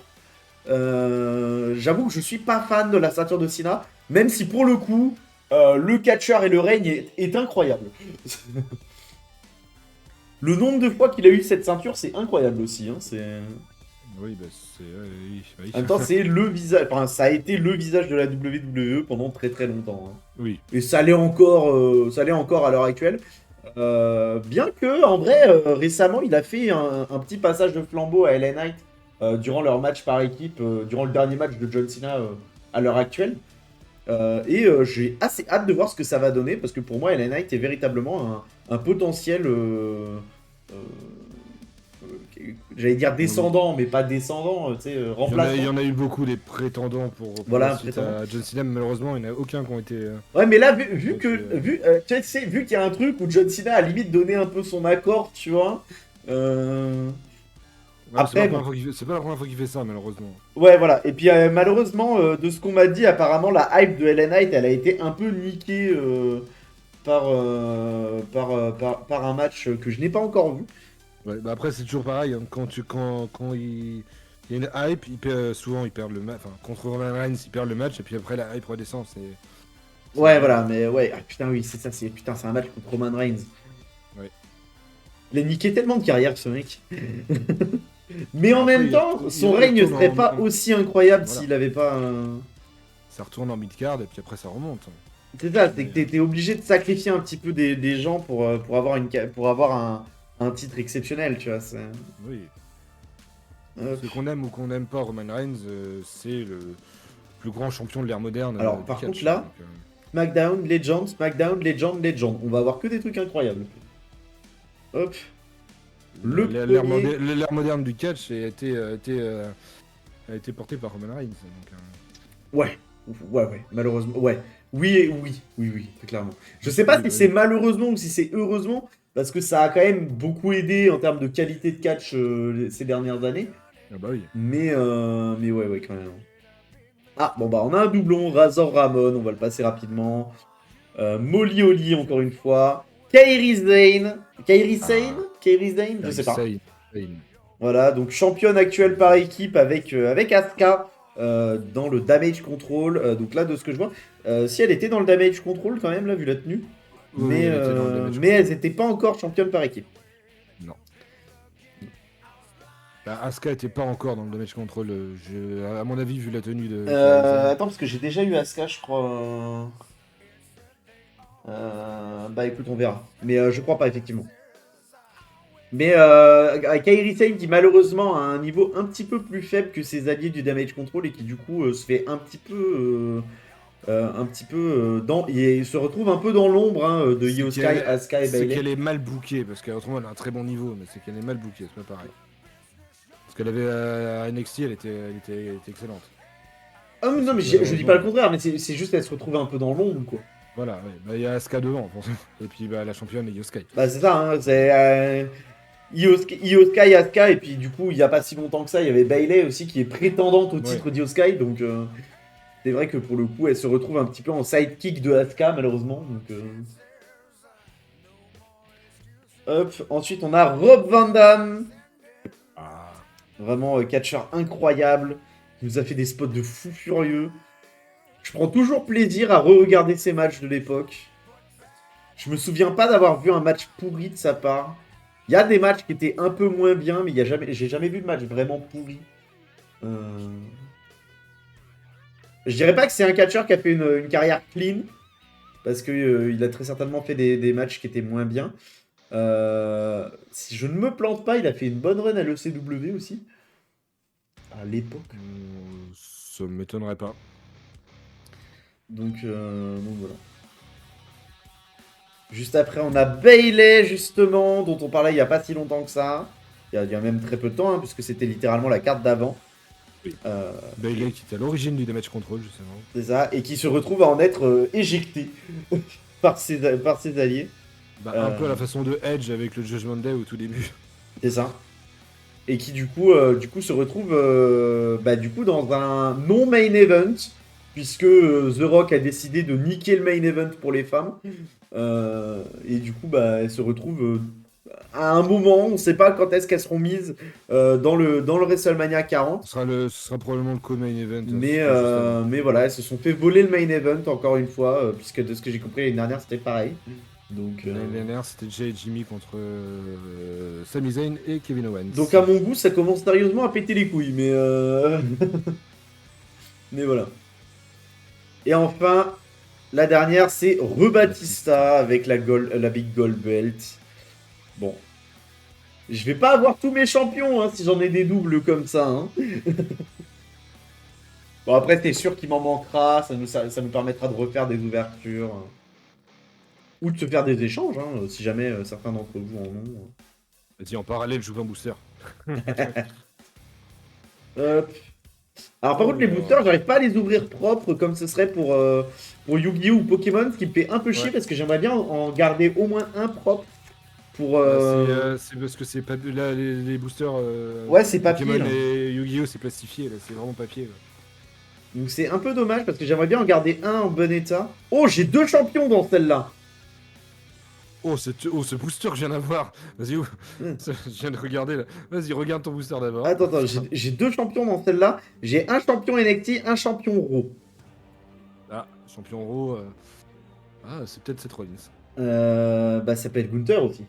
J'avoue que je suis pas fan de la ceinture de Cena, même si pour le coup, le catcheur et le règne est incroyable. Le nombre de fois qu'il a eu cette ceinture, c'est incroyable aussi. Hein, Oui, bah c'est. Oui. En même temps, c'est le visage. Enfin, ça a été le visage de la WWE pendant très longtemps. Hein. Oui. Et ça l'est encore à l'heure actuelle. Bien que, en vrai, récemment, il a fait un petit passage de flambeau à LA Knight durant leur match par équipe, durant le dernier match de John Cena à l'heure actuelle. J'ai assez hâte de voir ce que ça va donner, parce que pour moi, LA Knight est véritablement un potentiel, j'allais dire Oui. descendant, mais pas descendant, tu sais, Il y remplaçant. en a eu beaucoup des prétendants pour Voilà, la suite prétendant. à John Cena, mais malheureusement, il n'y en a aucun qui ont été. Ouais, mais là, vu Donc, que, tu sais, vu qu'il y a un truc où John Cena a limite donné un peu son accord, tu vois. ouais, Après, bon. c'est pas la première fois qu'il fait ça, malheureusement. Ouais, voilà. Et puis, malheureusement, de ce qu'on m'a dit, apparemment, la hype de LA Knight, elle a été un peu niquée par un match que je n'ai pas encore vu. Ouais, bah après, c'est toujours pareil. Hein, quand il y a une hype, souvent il perd le match. Enfin, contre Roman Reigns, il perd le match, et puis après, la hype redescend. Ouais, voilà, mais ouais. Ah, putain, oui, c'est ça. Putain, c'est un match contre Roman Reigns. Ouais. Il a niqué tellement de carrière, ce mec. Mais en Après, même temps, son il règne retourne serait pas aussi incroyable Voilà. s'il avait pas. Ça retourne en mid-card, et puis après, ça remonte. C'est ça, c'est que t'es obligé de sacrifier un petit peu des gens pour avoir un titre exceptionnel, tu vois. Oui. Euh, Ce qu'on aime ou qu'on n'aime pas, Roman Reigns, c'est le plus grand champion de l'ère moderne. Alors, Du par catch, contre, là, donc, SmackDown, Legend, SmackDown, Legend, Legend. On va avoir que des trucs incroyables. Hop. Le premier... l'ère moderne du catch a été a été porté par Roman Reigns. Donc, Ouais, malheureusement. Ouais. Oui, très clairement. Je sais pas oui, si bah c'est oui. malheureusement ou si c'est heureusement, parce que ça a quand même beaucoup aidé en termes de qualité de catch ces dernières années. Ah bah oui. Mais ouais, quand même. Ah, bon bah on a un doublon, Razor Ramon, on va le passer rapidement. Molly Holly, encore une fois. Kairi Sane. Kairi Sane? Ah, Kairi Sane? Je Kairi sais pas. Sane. Sane. Voilà, donc championne actuelle par équipe avec Asuka dans le damage control. Donc là, de ce que je vois, si elle était dans le damage control quand même, là, vu la tenue. Oui, elle était dans le damage Mais elles control. n'étaient pas encore championnes par équipe. Non. Bah, Asuka était pas encore dans le damage control. À mon avis, vu la tenue de Kairi Sane. Attends, parce que j'ai déjà eu Asuka, je crois. Bah écoute, on verra. Mais je crois pas, effectivement. Mais Kairi Sane qui malheureusement a un niveau un petit peu plus faible que ses alliés du damage control et qui du coup se fait un petit peu dans. Il se retrouve un peu dans l'ombre de Io Sky, Asuka et C'est Bayley. qu'elle est mal bookée, parce qu'autrement elle a un très bon niveau, mais c'est qu'elle est mal bookée, c'est pas pareil. Parce qu'elle avait à NXT, elle était excellente. Ah mais non, mais je dis pas le contraire, mais c'est juste qu'elle se retrouve un peu dans l'ombre, quoi. Voilà, ouais. Bah, il y a Asuka devant, pour ça. Et puis bah, la championne est Io Sky. Bah c'est ça, hein, c'est Io Sky, Asuka, et puis du coup, il y a pas si longtemps que ça, il y avait Bayley aussi qui est prétendante au Ouais. titre d'Io Sky, donc c'est vrai que pour le coup, elle se retrouve un petit peu en sidekick de Asuka, malheureusement. Donc, hop, ensuite on a Rob Van Dam, Ah. vraiment catcheur incroyable, qui nous a fait des spots de fou furieux. Je prends toujours plaisir à re-regarder ces matchs de l'époque. Je me souviens pas d'avoir vu un match pourri de sa part. Il y a des matchs qui étaient un peu moins bien, mais j'ai jamais vu de match vraiment pourri. Euh, Je dirais pas que c'est un catcheur qui a fait une carrière clean, parce que il a très certainement fait des matchs qui étaient moins bien. Si je ne me plante pas, il a fait une bonne run à l'ECW aussi, à l'époque. Ça m'étonnerait pas. Donc voilà. Juste après, on a Bayley, justement, dont on parlait il n'y a pas si longtemps que ça. Il y a même très peu de temps, hein, puisque c'était littéralement la carte d'avant. Oui. Euh, Bayley qui était à l'origine du damage control, justement. c'est ça, et qui se retrouve à en être éjecté par ses alliés. Bah, un peu à Euh, la façon de Edge avec le Judgment Day au tout début. c'est ça. Et qui du coup se retrouve du coup dans un non-main event, puisque The Rock a décidé de niquer le main event pour les femmes. Et du coup, elle se retrouve à un moment, on ne sait pas quand est-ce qu'elles seront mises dans le WrestleMania 40. Ce sera probablement le co-main event, Mais, c'était juste avant. mais voilà, elles se sont fait voler le main event encore une fois, puisque de ce que j'ai compris l'année dernière, c'était pareil. Donc, L'année dernière, c'était Jay et Jimmy contre Sami Zayn et Kevin donc Owens. à mon goût, ça commence sérieusement à péter les couilles, mais, mais voilà. Et enfin, la dernière, c'est Rebatista avec la Big Gold Belt. Bon. Je vais pas avoir tous mes champions hein, si j'en ai des doubles comme ça. Hein. Bon, après, t'es sûr qu'il m'en manquera. Ça nous permettra de refaire des ouvertures. Ou de se faire des échanges, hein, si jamais certains d'entre vous en ont. Vas-y, en parallèle, je joue un booster. Hop. Alors, par contre, les Alors, boosters, j'arrive pas à les ouvrir propres comme ce serait pour Yu-Gi-Oh! Ou Pokémon, ce qui me fait un peu chier ouais. parce que j'aimerais bien en garder au moins un propre pour. Bah, c'est parce que c'est pas là les boosters Ouais, c'est papier Pokémon là. et Yu-Gi-Oh c'est plastifié là, c'est vraiment papier. Ouais. Donc c'est un peu dommage parce que j'aimerais bien en garder un en bon état. Oh, j'ai deux champions dans celle-là. Oh, ce booster que je viens d'avoir. Vas-y, où Hmm. je viens de regarder là. Vas-y, regarde ton booster d'abord. Attends, j'ai deux champions dans celle-là. J'ai un champion NXT, un champion Raw. Ah, champion Raw. Ah, c'est peut-être Seth Rollins. Ça peut être Gunther aussi.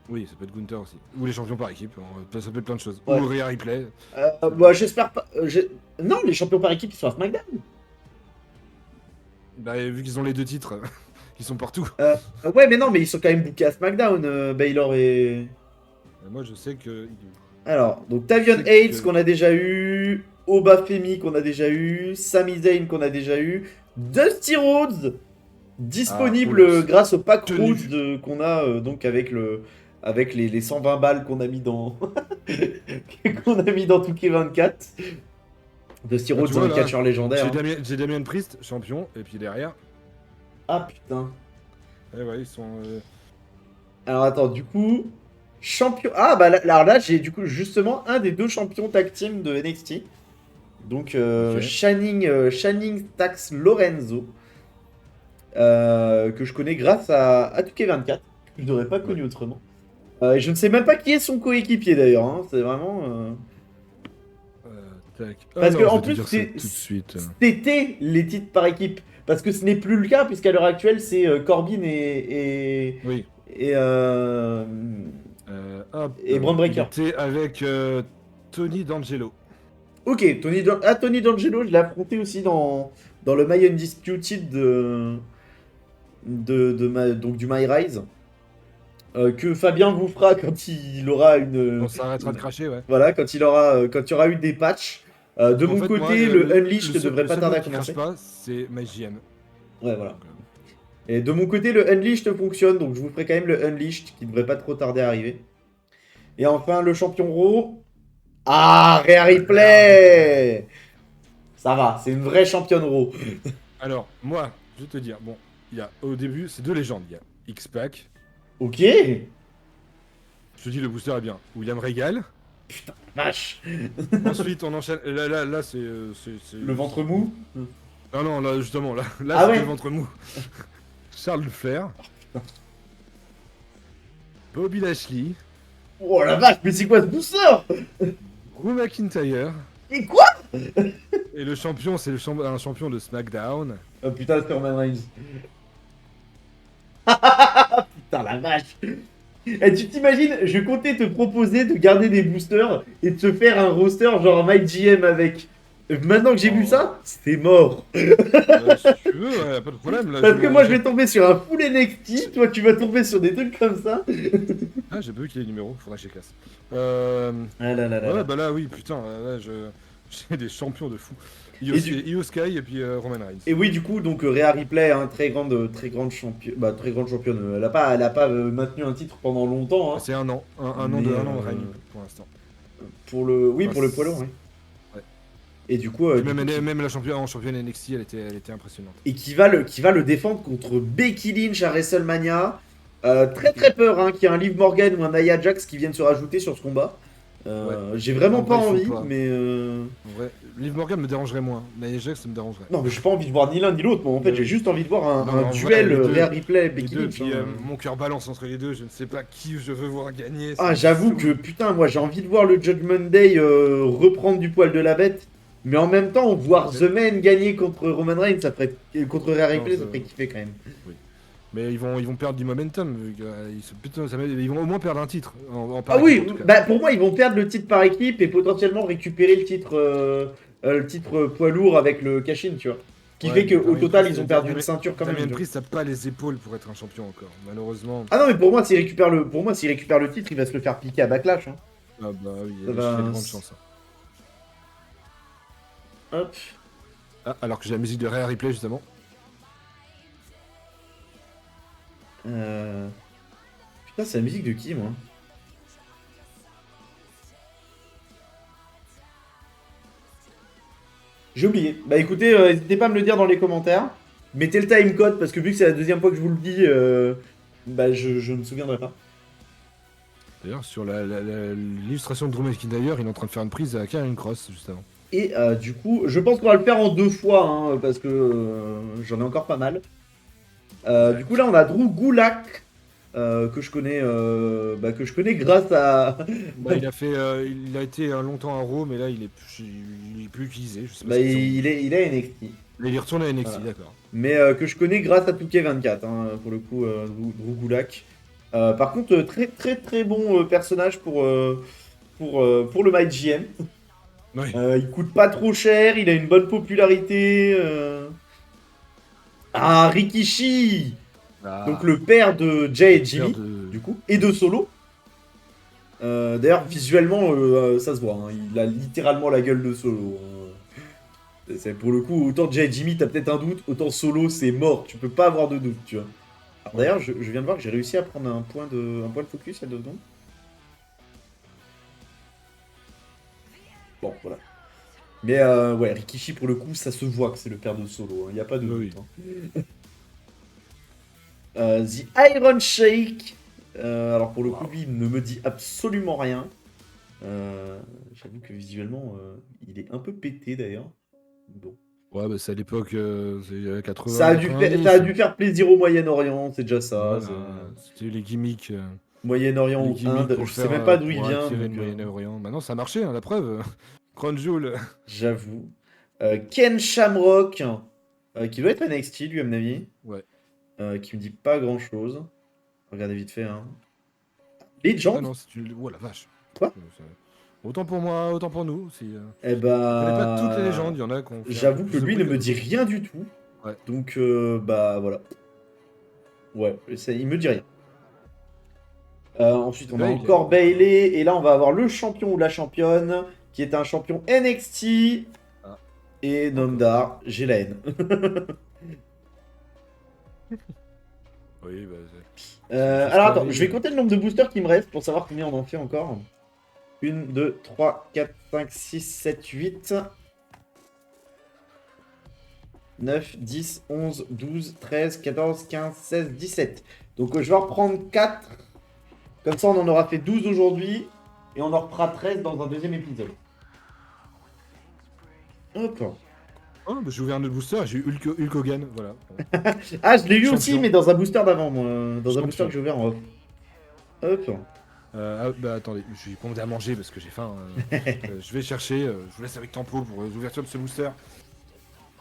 Oui, ça peut être Gunther aussi. Ou les champions par équipe, ça peut être plein de choses. Ouais. Ou Rhea Ripley. J'espère pas. Non, les champions par équipe ils sont à SmackDown. Bah, vu qu'ils ont les deux titres, ils sont partout. Ouais, mais non, mais ils sont quand même bookés à SmackDown, Baylor et. Moi, je sais que. Alors, donc Tavion C'est Hayes que- qu'on a déjà eu, Oba Femi qu'on a déjà eu, Sami Zayn qu'on a déjà eu, Dusty Rhodes disponible oula, grâce au pack tenue. Rhodes qu'on a donc avec les 120 balles qu'on a mis dans qu'on a mis dans 2K24. Dusty Bah, tu Rhodes, vois un là, catcheur légendaire. Hein. J'ai Damien Priest, champion, et puis derrière, Ah putain. ouais, ils sont. Alors attends, du coup, champion. Ah bah là, alors là, j'ai du coup justement un des deux champions tag team de NXT. Donc Ok. Channing Stax Lorenzo, que je connais grâce à 2K24. Je n'aurais pas Ouais. connu autrement. Et je ne sais même pas qui est son coéquipier d'ailleurs. Hein. C'est vraiment. Tac. Parce que Alors, je en vais te plus, dire ça tout de suite. c'était les titres par équipe. Parce que ce n'est plus le cas, puisqu'à l'heure actuelle, c'est Corbin Oui. et, euh, Hop. et Braun Il Breaker. était avec Tony D'Angelo. Ok, Tony D'Angelo, je l'ai affronté aussi dans le My Undisputed donc du My Rise. Que Fabien vous fera quand il aura On s'arrêtera de cracher, ouais. voilà, quand il y aura eu des patchs. De En mon fait, moi, côté, le Unleashed ne devrait le pas seul tarder mec à qui crache commencer. pas, c'est MyJM. Ouais, voilà. Donc, Et de mon côté, le Unleashed fonctionne, donc je vous ferai quand même le Unleashed qui devrait pas trop tarder à arriver. Et enfin, le champion Raw. Ah, Rhea Replay. Ripley. Ça va, c'est une vraie championne Raw. Alors, moi, je vais te dire, bon, il y a au début, c'est deux légendes. Il y a X-Pac. Ok. Je te dis, le booster est bien. William Regal. Vache. Ensuite, on enchaîne. Là, c'est. Le ventre mou. Non, non, là, justement, là Ah c'était ouais. le ventre mou. Charles Flair. Bobby Lashley. Oh la vache, mais c'est quoi ce booster? Drew McIntyre. Et quoi? Et le champion, c'est un champion de SmackDown. Oh putain, c'est Roman Reigns. Putain, la vache. Et tu t'imagines, je comptais te proposer de garder des boosters et de te faire un roster genre MyGM avec. Maintenant que j'ai vu Oh. ça, c'est mort. Si tu veux, ouais, pas de problème. Là, Parce que moi je vais tomber sur un full NXT, toi tu vas tomber sur des trucs comme ça. Ah, j'ai pas vu qu'il y ait les numéros, faudrait que je les classe. Ah là là là Ouais, là. bah là, oui, putain, là, j'ai des champions de fou. Io, Et du- Io Sky et puis Roman Reigns. Et oui, du coup, donc Rhea Ripley, hein, très grande championne. Bah, très grande championne. Elle a pas maintenu un titre pendant longtemps. Hein, C'est un an, un an mais un an de règne pour l'instant. oui, Enfin, pour le poids lourd, oui. ouais. Et du coup, Puis même la championne en championne NXT, elle était impressionnante. et qui va le défendre contre Becky Lynch à WrestleMania. Très très peur hein, qu'il y ait un Liv Morgan ou un Nia Jax qui viennent se rajouter sur ce combat. Ouais. J'ai vraiment En pas vrai, il faut envie, pas. mais En vrai, Liv Morgan me dérangerait moins. Nia Jax, ça me dérangerait. non, mais j'ai pas envie de voir ni l'un ni l'autre. Moi, en fait, Mais j'ai oui. juste envie de voir Non, un mais en vrai, duel les deux, Rhea Ripley les Becky deux, Lynch. puis Hein. mon cœur balance entre les deux, je ne sais pas qui je veux voir gagner. Ah, me j'avoue que saoule. putain, moi j'ai envie de voir le Judgment Day reprendre du poil de la bête. Mais en même temps, voir The Man gagner contre Roman Reigns, contre Rhea Non, Ripley, ça ferait kiffer quand même. oui. Mais ils vont perdre du momentum. Vu que, putain, ils vont au moins perdre un titre. En Ah par équipe, oui, en tout cas. bah pour moi, ils vont perdre le titre par équipe et potentiellement récupérer le titre poids lourd avec le cash-in, tu vois. Ce qui Ouais, fait mais qu'au Damien total, Priest, ils ont perdu une ceinture quand même. Damien tu vois. Priest n'a pas les épaules pour être un champion encore, malheureusement. Ah non, mais pour moi, s'il récupère le titre, il va se le faire piquer à Backlash. Hein. Ah bah oui, il y Ça a va- de grandes chances. Hein. Hop. Ah, alors que j'ai la musique de Rhea Ripley justement. Putain, c'est la musique de qui, moi? J'ai oublié. Bah écoutez, n'hésitez pas à me le dire dans les commentaires. Mettez le timecode parce que vu que c'est la deuxième fois que je vous le dis, bah je ne me souviendrai pas. D'ailleurs, sur l'illustration de Drew McIntyre, il est en train de faire une prise à Karrion Cross juste avant. Et du coup, je pense qu'on va le faire en 2 fois hein, parce que j'en ai encore pas mal. Du coup, là, on a Drew Gulak que je connais grâce à. Bah, il a été longtemps à Raw, mais là il est plus utilisé. Je sais pas Bah, ce qu'ils ont- il est NXT. Il est retourné à NXT, Voilà. d'accord. Mais que je connais grâce à 2K24, hein, pour le coup, Drew Gulak. Par contre, très très très bon personnage pour le MyGM. Oui. Il coûte pas trop cher, il a une bonne popularité. Ah, Rikishi! Ah, Donc le père de Jay et Jimmy, père de- du coup, et de Solo. D'ailleurs, visuellement, ça se voit, hein, il a littéralement la gueule de Solo. Hein. Pour le coup, autant Jay et Jimmy, t'as peut-être un doute, autant Solo, c'est mort, tu peux pas avoir de doute, tu vois. Alors, d'ailleurs, je viens de voir que j'ai réussi à prendre un point de focus il y a 2 secondes. Bon, voilà. Mais ouais, Rikishi, pour le coup, ça se voit que c'est le père de Solo. Il n'y a pas de Oui. doute. Hein. The Iron Shake. Alors pour le coup, Waouh. lui, il ne me dit absolument rien. J'avoue que visuellement, il est un peu pété d'ailleurs. Bon. Ouais, bah c'est à l'époque, c'est Ça 80, a ça a 90. dû faire plaisir au Moyen-Orient, c'est déjà ça. Voilà, c'était les gimmicks. Moyen-Orient Les ou gimmicks Inde, pour je sais faire, même pas d'où il pour vient, attirer donc le Moyen-Orient. Maintenant, ça a marché, hein, la preuve. Crown Jewel. j'avoue. Ken Shamrock, qui doit être NXT, lui, à mon avis, Ouais. qui me dit pas grand-chose. Regardez vite fait, hein. Ah Legend? non, c'est une... Oh la vache. Quoi? Autant pour moi, autant pour nous. Eh Je connais pas toutes les bah... légendes, il y en a qui ont fait un peu J'avoue que plus de lui ne bruit que me dit d'autres. rien du tout. Ouais. Donc, bah voilà. Ouais, il me dit rien. Ensuite, on a Bailey, encore d'accord. Bailey. Et là, on va avoir le champion ou la championne, qui est un champion NXT. Ah, Et encore. Nomdar, j'ai la haine. Oui, bah, c'est ce Alors qui attends, je vais arrive. compter le nombre de boosters qui me reste pour savoir combien on en fait encore. 1, 2, 3, 4, 5, 6, 7, 8, 9, 10, 11, 12, 13, 14, 15, 16, 17. Donc je vais en reprendre 4. Comme ça, on en aura fait 12 aujourd'hui. Et on en refera 13 dans un deuxième épisode. Hop. Oh, bah, j'ai ouvert un autre booster et j'ai eu Hulk Hogan, voilà. Ah, je l'ai eu aussi, Champion. mais dans un booster d'avant, moi. Dans un booster que Champion. j'ai ouvert en off. Hop. Bah attendez, je vais commander à manger parce que j'ai faim. Je vais chercher, je vous laisse avec Tempo pour l'ouverture de ce booster.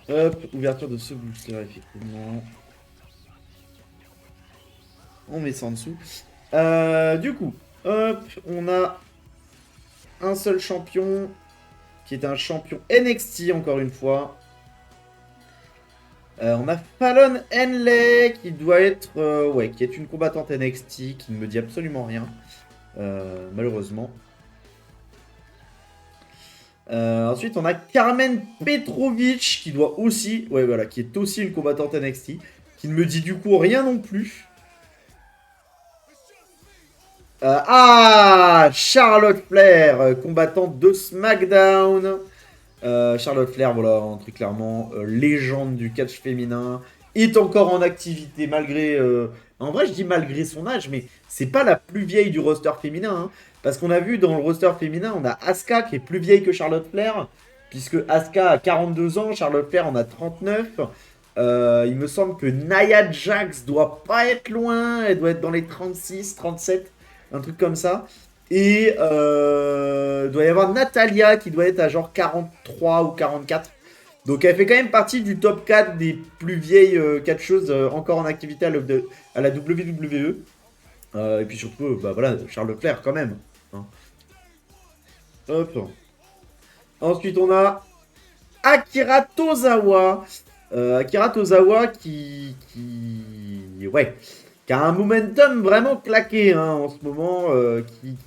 Hop, ouverture de ce booster, effectivement. On met ça en dessous. Du coup, hop, on a un seul champion qui est un champion NXT, encore une fois. On a Fallon Henley qui doit être, ouais, qui est une combattante NXT qui ne me dit absolument rien, malheureusement. Ensuite, on a Carmen Petrovic qui doit aussi, ouais, voilà, qui est aussi une combattante NXT, qui ne me dit du coup rien non plus. Charlotte Flair, combattante de SmackDown. Charlotte Flair, voilà, très clairement, légende du catch féminin, est encore en activité malgré... En vrai, je dis malgré son âge, mais c'est pas la plus vieille du roster féminin. Hein, parce qu'on a vu dans le roster féminin, on a Asuka qui est plus vieille que Charlotte Flair, puisque Asuka a 42 ans, Charlotte Flair en a 39. Il me semble que Nia Jax doit pas être loin, elle doit être dans les 36, 37, un truc comme ça. Et doit y avoir Natalia qui doit être à genre 43 ou 44. Donc elle fait quand même partie du top 4 des plus vieilles catcheuses encore en activité à la WWE. Et puis surtout, bah voilà, Charles Leclerc quand même. Hein. Hop. Ensuite on a Akira Tozawa. Akira Tozawa ouais, qui a un momentum vraiment claqué hein, en ce moment,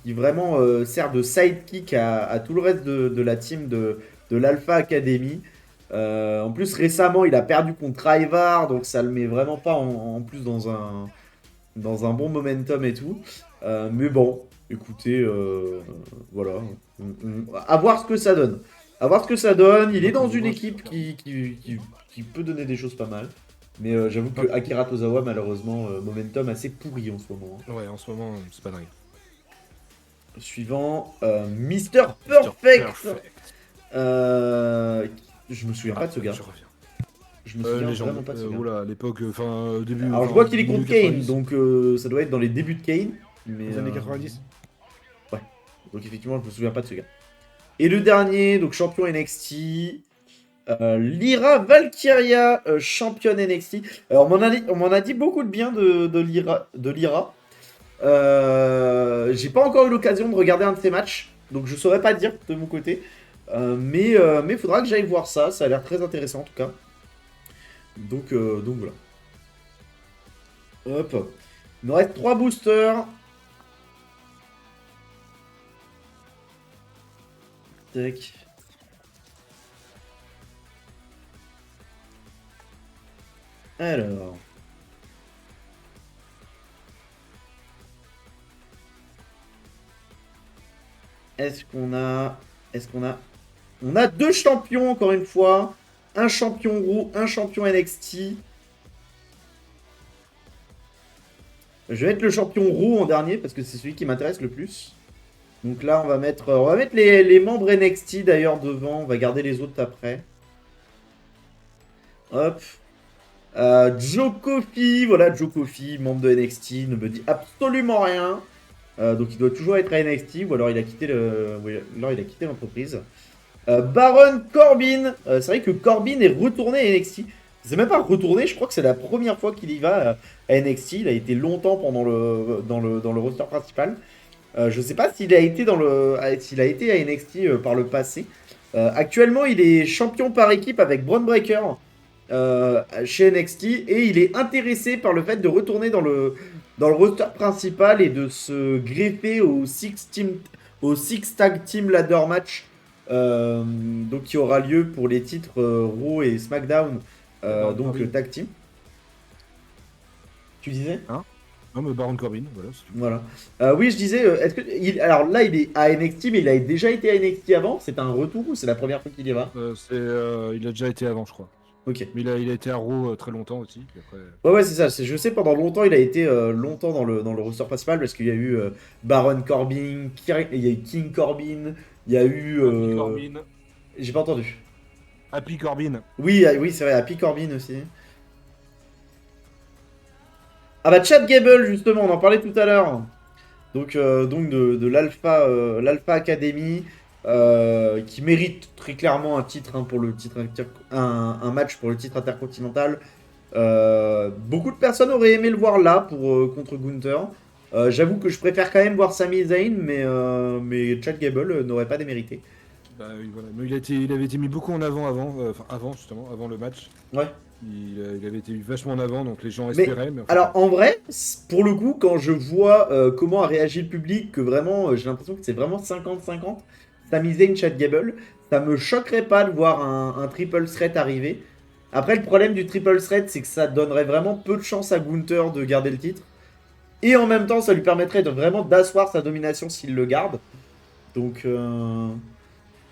qui vraiment sert de sidekick à tout le reste de la team de l'Alpha Academy. En plus, récemment, il a perdu contre Ivar, donc ça le met vraiment pas en plus dans un bon momentum et tout. Mais bon, écoutez, voilà. À voir ce que ça donne. À voir ce que ça donne. Il est dans D'accord, une ouais, c'est équipe super. qui peut donner des choses pas mal. Mais j'avoue Ouais, que Akira Tozawa, malheureusement, momentum assez pourri en ce moment. Hein. ouais, en ce moment, c'est pas dingue. Suivant, Mister Mister Perfect. Perfect. Euh, je me souviens pas Ah, de ce gars. je reviens. Je me souviens vraiment Légende. pas de ce gars. Oula, à l'époque, enfin, début, Alors je enfin, vois qu'il est milieu contre Kane, 90. donc ça doit être dans les débuts de Kane. Mais Les années 90. ouais. Donc effectivement, je me souviens pas de ce gars. Et le dernier, donc champion NXT, Lyra Valkyria, championne NXT. Alors on m'en a dit beaucoup de bien de Lyra. J'ai pas encore eu l'occasion de regarder un de ses matchs, donc je saurais pas dire de mon côté. Mais faudra que j'aille voir ça. Ça a l'air très intéressant en tout cas. Donc voilà. Hop. Il nous reste 3 boosters. Tac. Alors. Est-ce qu'on a... Est-ce qu'on a... On a 2 champions, encore une fois. Un champion Raw, un champion NXT. Je vais mettre le champion Raw en dernier parce que c'est celui qui m'intéresse le plus. Donc là, on va mettre les membres NXT d'ailleurs devant. On va garder les autres après. Hop. Joe Coffey, voilà, Joe Coffey, membre de NXT, ne me dit absolument rien. Donc il doit toujours être à NXT ou alors il a quitté l'entreprise. Baron Corbin, c'est vrai que Corbin est retourné à NXT. C'est même pas retourné, je crois que c'est la première fois qu'il y va à NXT. Il a été longtemps dans le roster principal. Je sais pas s'il a été à NXT par le passé. Actuellement, il est champion par équipe avec Braun Breaker chez NXT et il est intéressé par le fait de retourner dans le roster principal et de se greffer au Six Tag Team Ladder Match donc qui aura lieu pour les titres Raw et SmackDown donc Corbin. Tag Team. Tu disais? Hein? Non, mais Baron Corbin, voilà. C'est tout. Voilà. Oui, je disais, alors là, il est à NXT, mais il a déjà été à NXT avant. C'est un retour ou c'est la première fois qu'il y va? Il a déjà été avant, je crois. Ok. Mais il a été à Raw très longtemps aussi. Puis après... Ouais, ouais, c'est ça. Je sais, pendant longtemps, il a été longtemps dans le roster principal parce qu'il y a eu Baron Corbin, il y a eu King Corbin, il y a eu. Happy Corbin. J'ai pas entendu. Happy Corbin. Oui, oui, c'est vrai, Happy Corbin aussi. Ah bah, Chad Gable, justement, on en parlait tout à l'heure. Donc de l'Alpha Academy, qui mérite très clairement un titre pour le titre un match pour le titre intercontinental. Beaucoup de personnes auraient aimé le voir là contre Gunther. J'avoue que je préfère quand même voir Sami Zayn, mais Chad Gable n'aurait pas démérité. Bah, oui, voilà. Mais il avait été mis beaucoup en avant avant justement, avant le match. Ouais. Il avait été mis vachement en avant, donc les gens Mais espéraient. Mais enfin, alors en vrai, pour le coup, quand je vois comment a réagi le public, que vraiment j'ai l'impression que c'est vraiment 50-50, Sami Zayn, Chad Gable, ça me choquerait pas de voir un triple threat arriver. Après, le problème du triple threat, c'est que ça donnerait vraiment peu de chance à Gunther de garder le titre. Et en même temps, ça lui permettrait de vraiment d'asseoir sa domination s'il le garde. Donc,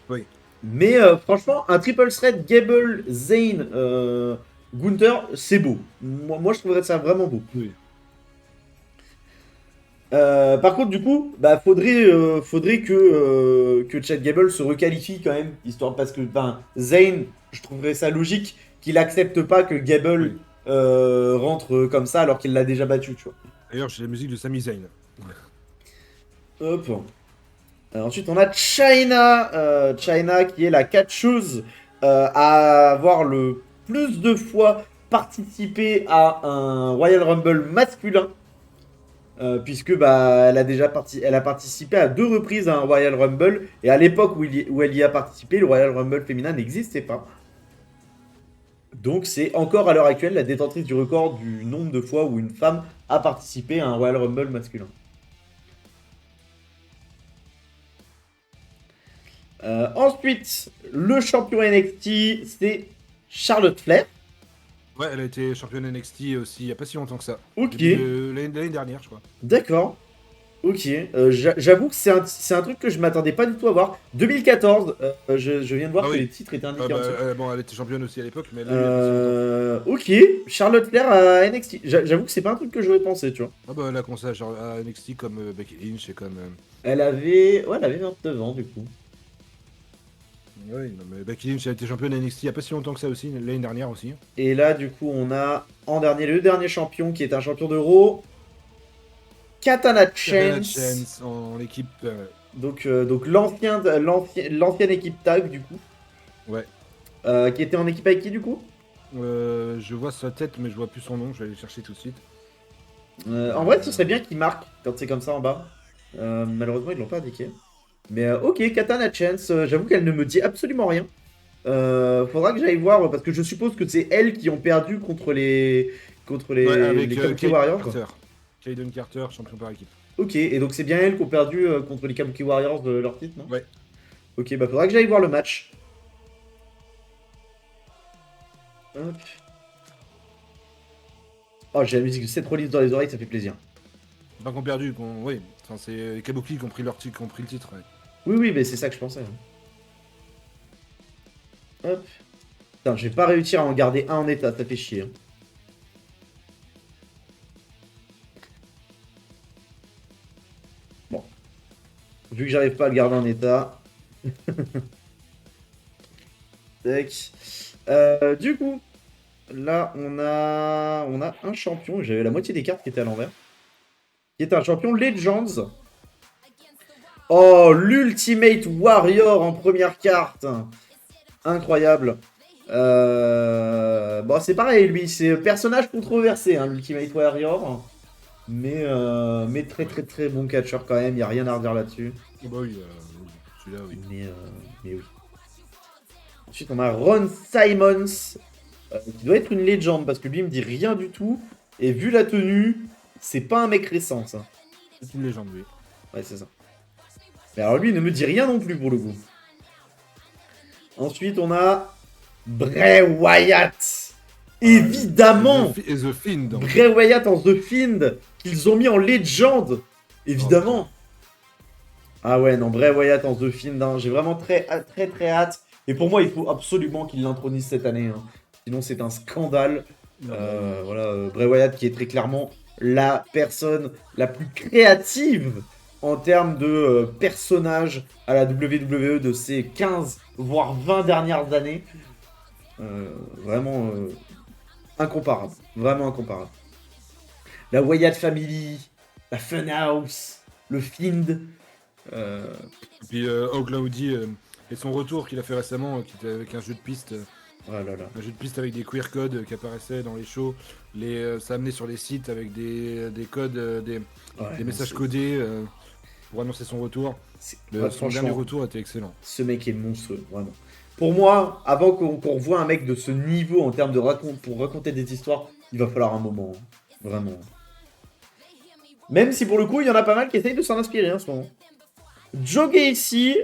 oui. mais franchement, un triple threat Gable, Zayn, Gunther, c'est beau. Moi, je trouverais ça vraiment beau. Oui. Par contre, du coup, bah, faudrait que Chad Gable se requalifie quand même, histoire parce que ben, Zayn, je trouverais ça logique qu'il accepte pas que Gable Oui. rentre comme ça alors qu'il l'a déjà battu, tu vois. D'ailleurs, j'ai la musique de Sami Zayn. Hop. Ensuite, on a China, China qui est la catcheuse à avoir le plus de fois participé à un Royal Rumble masculin. Puisque bah, elle a participé à 2 reprises à un Royal Rumble et à l'époque où elle y a participé, le Royal Rumble féminin n'existait pas. Donc c'est encore à l'heure actuelle la détentrice du record du nombre de fois où une femme a participé à un Royal Rumble masculin. Ensuite, le champion NXT, c'est Charlotte Flair. Ouais, elle a été championne NXT aussi il y a pas si longtemps que ça. Ok, L'année dernière, je crois. d'accord. Ok, j'avoue que c'est un truc que je m'attendais pas du tout à voir. 2014, je viens de voir Ah que oui. les titres étaient indiqués en dessous. Bon, elle était championne aussi à l'époque, mais elle l'a eu il y a pas si longtemps. Ok, Charlotte Flair à NXT. J'avoue que c'est pas un truc que j'aurais pensé, tu vois. Ah bah, elle a commencé à NXT comme Becky Lynch et comme. Elle avait 29 ans du coup. Oui, non, mais Becky Lynch a été championne NXT il y a pas si longtemps que ça aussi, l'année dernière aussi. Et là, du coup, on a en dernier le dernier champion qui est un champion d'Euro, Katana Katana Chance. Chance en équipe. Donc l'ancienne équipe tag du coup. Ouais. Qui était en équipe avec qui du coup? Je vois sa tête, mais je vois plus son nom. Je vais aller le chercher tout de suite. En vrai, ce serait bien qu'ils marquent quand c'est comme ça en bas. Malheureusement, ils l'ont pas indiqué. Mais ok, Katana Chance, j'avoue qu'elle ne me dit absolument rien. Faudra que j'aille voir parce que je suppose que c'est elles qui ont perdu Ouais, avec les Kabuki Kaden Warriors. Quoi. Carter. Kaden Carter, champion par équipe. Ok, et donc c'est bien elles qui ont perdu contre les Kabuki Warriors de leur titre, non? Ouais. Ok, bah faudra que j'aille voir le match. Hop. Oh, j'ai la musique de Seth Rollins dans les oreilles, ça fait plaisir. Pas qu'on perdu, oui. Enfin, c'est les Kabuki qui ont pris le titre. Ouais. Oui, oui, mais c'est ça que je pensais. Hein. Hop. Putain, je vais pas réussir à en garder un en état, ça fait chier. Hein. Bon. Vu que j'arrive pas à le garder en état. Tac. Du coup, là, on a un champion. J'avais la moitié des cartes qui étaient à l'envers. Qui est un champion Legends. Oh, l'Ultimate Warrior en première carte. Incroyable. Bon, c'est pareil, lui, c'est personnage controversé, hein, l'Ultimate Warrior. Mais très Ouais. très très bon catcheur quand même, il n'y a rien à redire là-dessus. Oh bah oui, oui, celui-là, oui. Mais oui. Ensuite, on a Ron Simons, qui doit être une légende, parce que lui, il me dit rien du tout. Et vu la tenue, c'est pas un mec récent, ça. C'est une légende, oui. Ouais, c'est ça. Mais alors lui, il ne me dit rien non plus, pour le coup. Ensuite, on a Bray Wyatt. Évidemment! Et The Fiend. Bray Wyatt en The Fiend, qu'ils ont mis en légende. Évidemment. Ah ouais, non, Bray Wyatt en The Fiend, hein. J'ai vraiment très très très hâte. Et pour moi, il faut absolument qu'il l'intronise cette année. Hein. Sinon, c'est un scandale. Ah bah oui. Voilà, Bray Wyatt qui est très clairement la personne la plus créative en termes de personnage à la WWE de ces 15 voire 20 dernières années. Vraiment incomparable. Vraiment incomparable. La Wyatt Family, la Funhouse, le Fiend. Et puis Oakley et son retour qu'il a fait récemment, qui était avec un jeu de piste. Oh là là. Un jeu de piste avec des queer codes qui apparaissaient dans les shows. Ça amenait sur les sites avec des codes, des Ouais, non, messages codés pour annoncer son retour. Ouais, Son dernier franchement, retour était excellent. ce mec est monstrueux, vraiment. Pour moi, avant qu'on voit un mec de ce niveau en termes de pour raconter des histoires, il va falloir un moment. Hein. Vraiment. Même si pour le coup, il y en a pas mal qui essayent de s'en inspirer en ce moment. Joe Gacy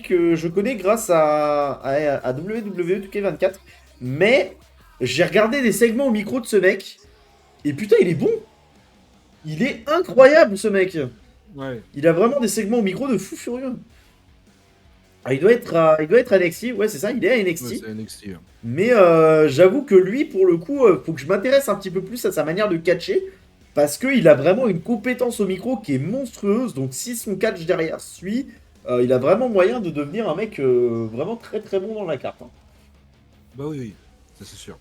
que je connais grâce à WWE 2K24, mais j'ai regardé des segments au micro de ce mec, et putain, il est bon. Il est incroyable, ce mec. Ouais, Il a vraiment des segments au micro de fou furieux. Ah, il doit être à NXT, ouais, c'est ça, il est à ouais, NXT. c'est NXT. Hein. Mais j'avoue que lui, pour le coup, faut que je m'intéresse un petit peu plus à sa manière de catcher. Parce qu'il a vraiment une compétence au micro qui est monstrueuse. Donc si son catch derrière suit, il a vraiment moyen de devenir un mec vraiment très très bon dans la carte. Hein. Bah oui, oui, ça c'est sûr.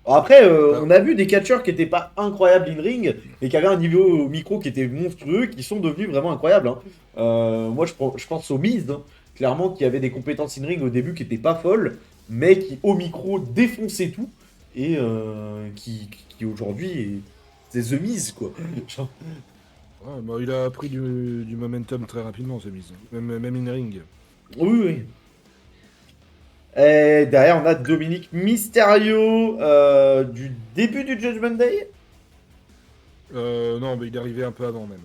Alors après, Bah, on a vu des catcheurs qui n'étaient pas incroyables in ring et qui avaient un niveau au micro qui était monstrueux, qui sont devenus vraiment incroyables. Hein. Moi, je pense au Miz, hein, clairement, qui avait des compétences in ring au début qui n'étaient pas folles, mais qui au micro défonçait tout et qui aujourd'hui c'est The Miz quoi. Genre, ouais, bah, il a pris du momentum très rapidement, ce mise. Même in ring. oui, oui. Et derrière, on a Dominique Mysterio du début du Judgment Day. Non, mais il est arrivé un peu avant même.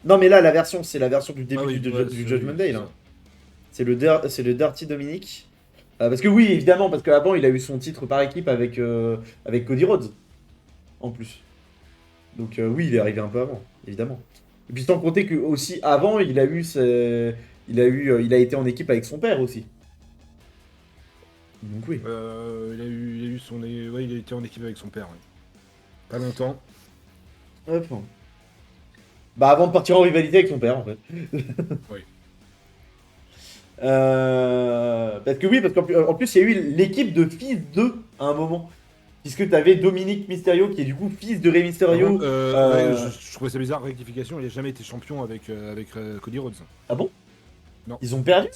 Non, mais là, la version, c'est la version du Ah début oui, du, ouais, du Judgment oui, Day, c'est là. ça. C'est le Dirty Dominic. Parce que oui, évidemment, parce qu'avant, il a eu son titre par équipe avec Cody Rhodes, en plus. Donc oui, il est arrivé un peu avant, évidemment. Et puis sans compter que aussi avant, il a été en équipe avec son père aussi. Donc oui. Il a eu ouais, il a été en équipe avec son père. Ouais. Pas longtemps. Hop. Bah avant de partir en rivalité avec son père, en fait. Oui. Parce que oui, parce qu'en plus, il y a eu l'équipe de fils de à un moment. Puisque tu avais Dominique Mysterio qui est du coup fils de Rey Par contre, Mysterio. ouais, je trouvais ça bizarre, rectification, il n'a jamais été champion avec Cody Rhodes. Ah bon? Non. Ils ont perdu?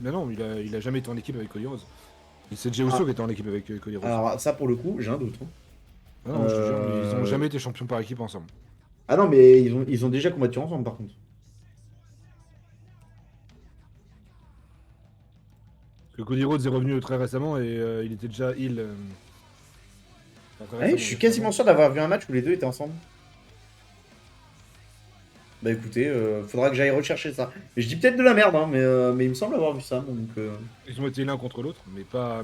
Mais non, il a jamais été en équipe avec Cody Rhodes. Et c'est Jey Ah, Uso qui était en équipe avec Cody Rhodes. alors ça pour le coup, j'ai un doute. Hein. Ah non, je te jure, ils ont jamais été champions par équipe ensemble. Ah non, mais ils ont déjà combattu ensemble par contre. Parce que Cody Rhodes est revenu très récemment et il était déjà heel. Enfin, très Ouais, récemment, je il y suis a 3 quasiment ans. sûr d'avoir vu un match où les deux étaient ensemble. Bah écoutez, faudra que j'aille rechercher ça. Mais je dis peut-être de la merde, hein, mais il me semble avoir vu ça. Donc, Ils ont été l'un contre l'autre, mais non,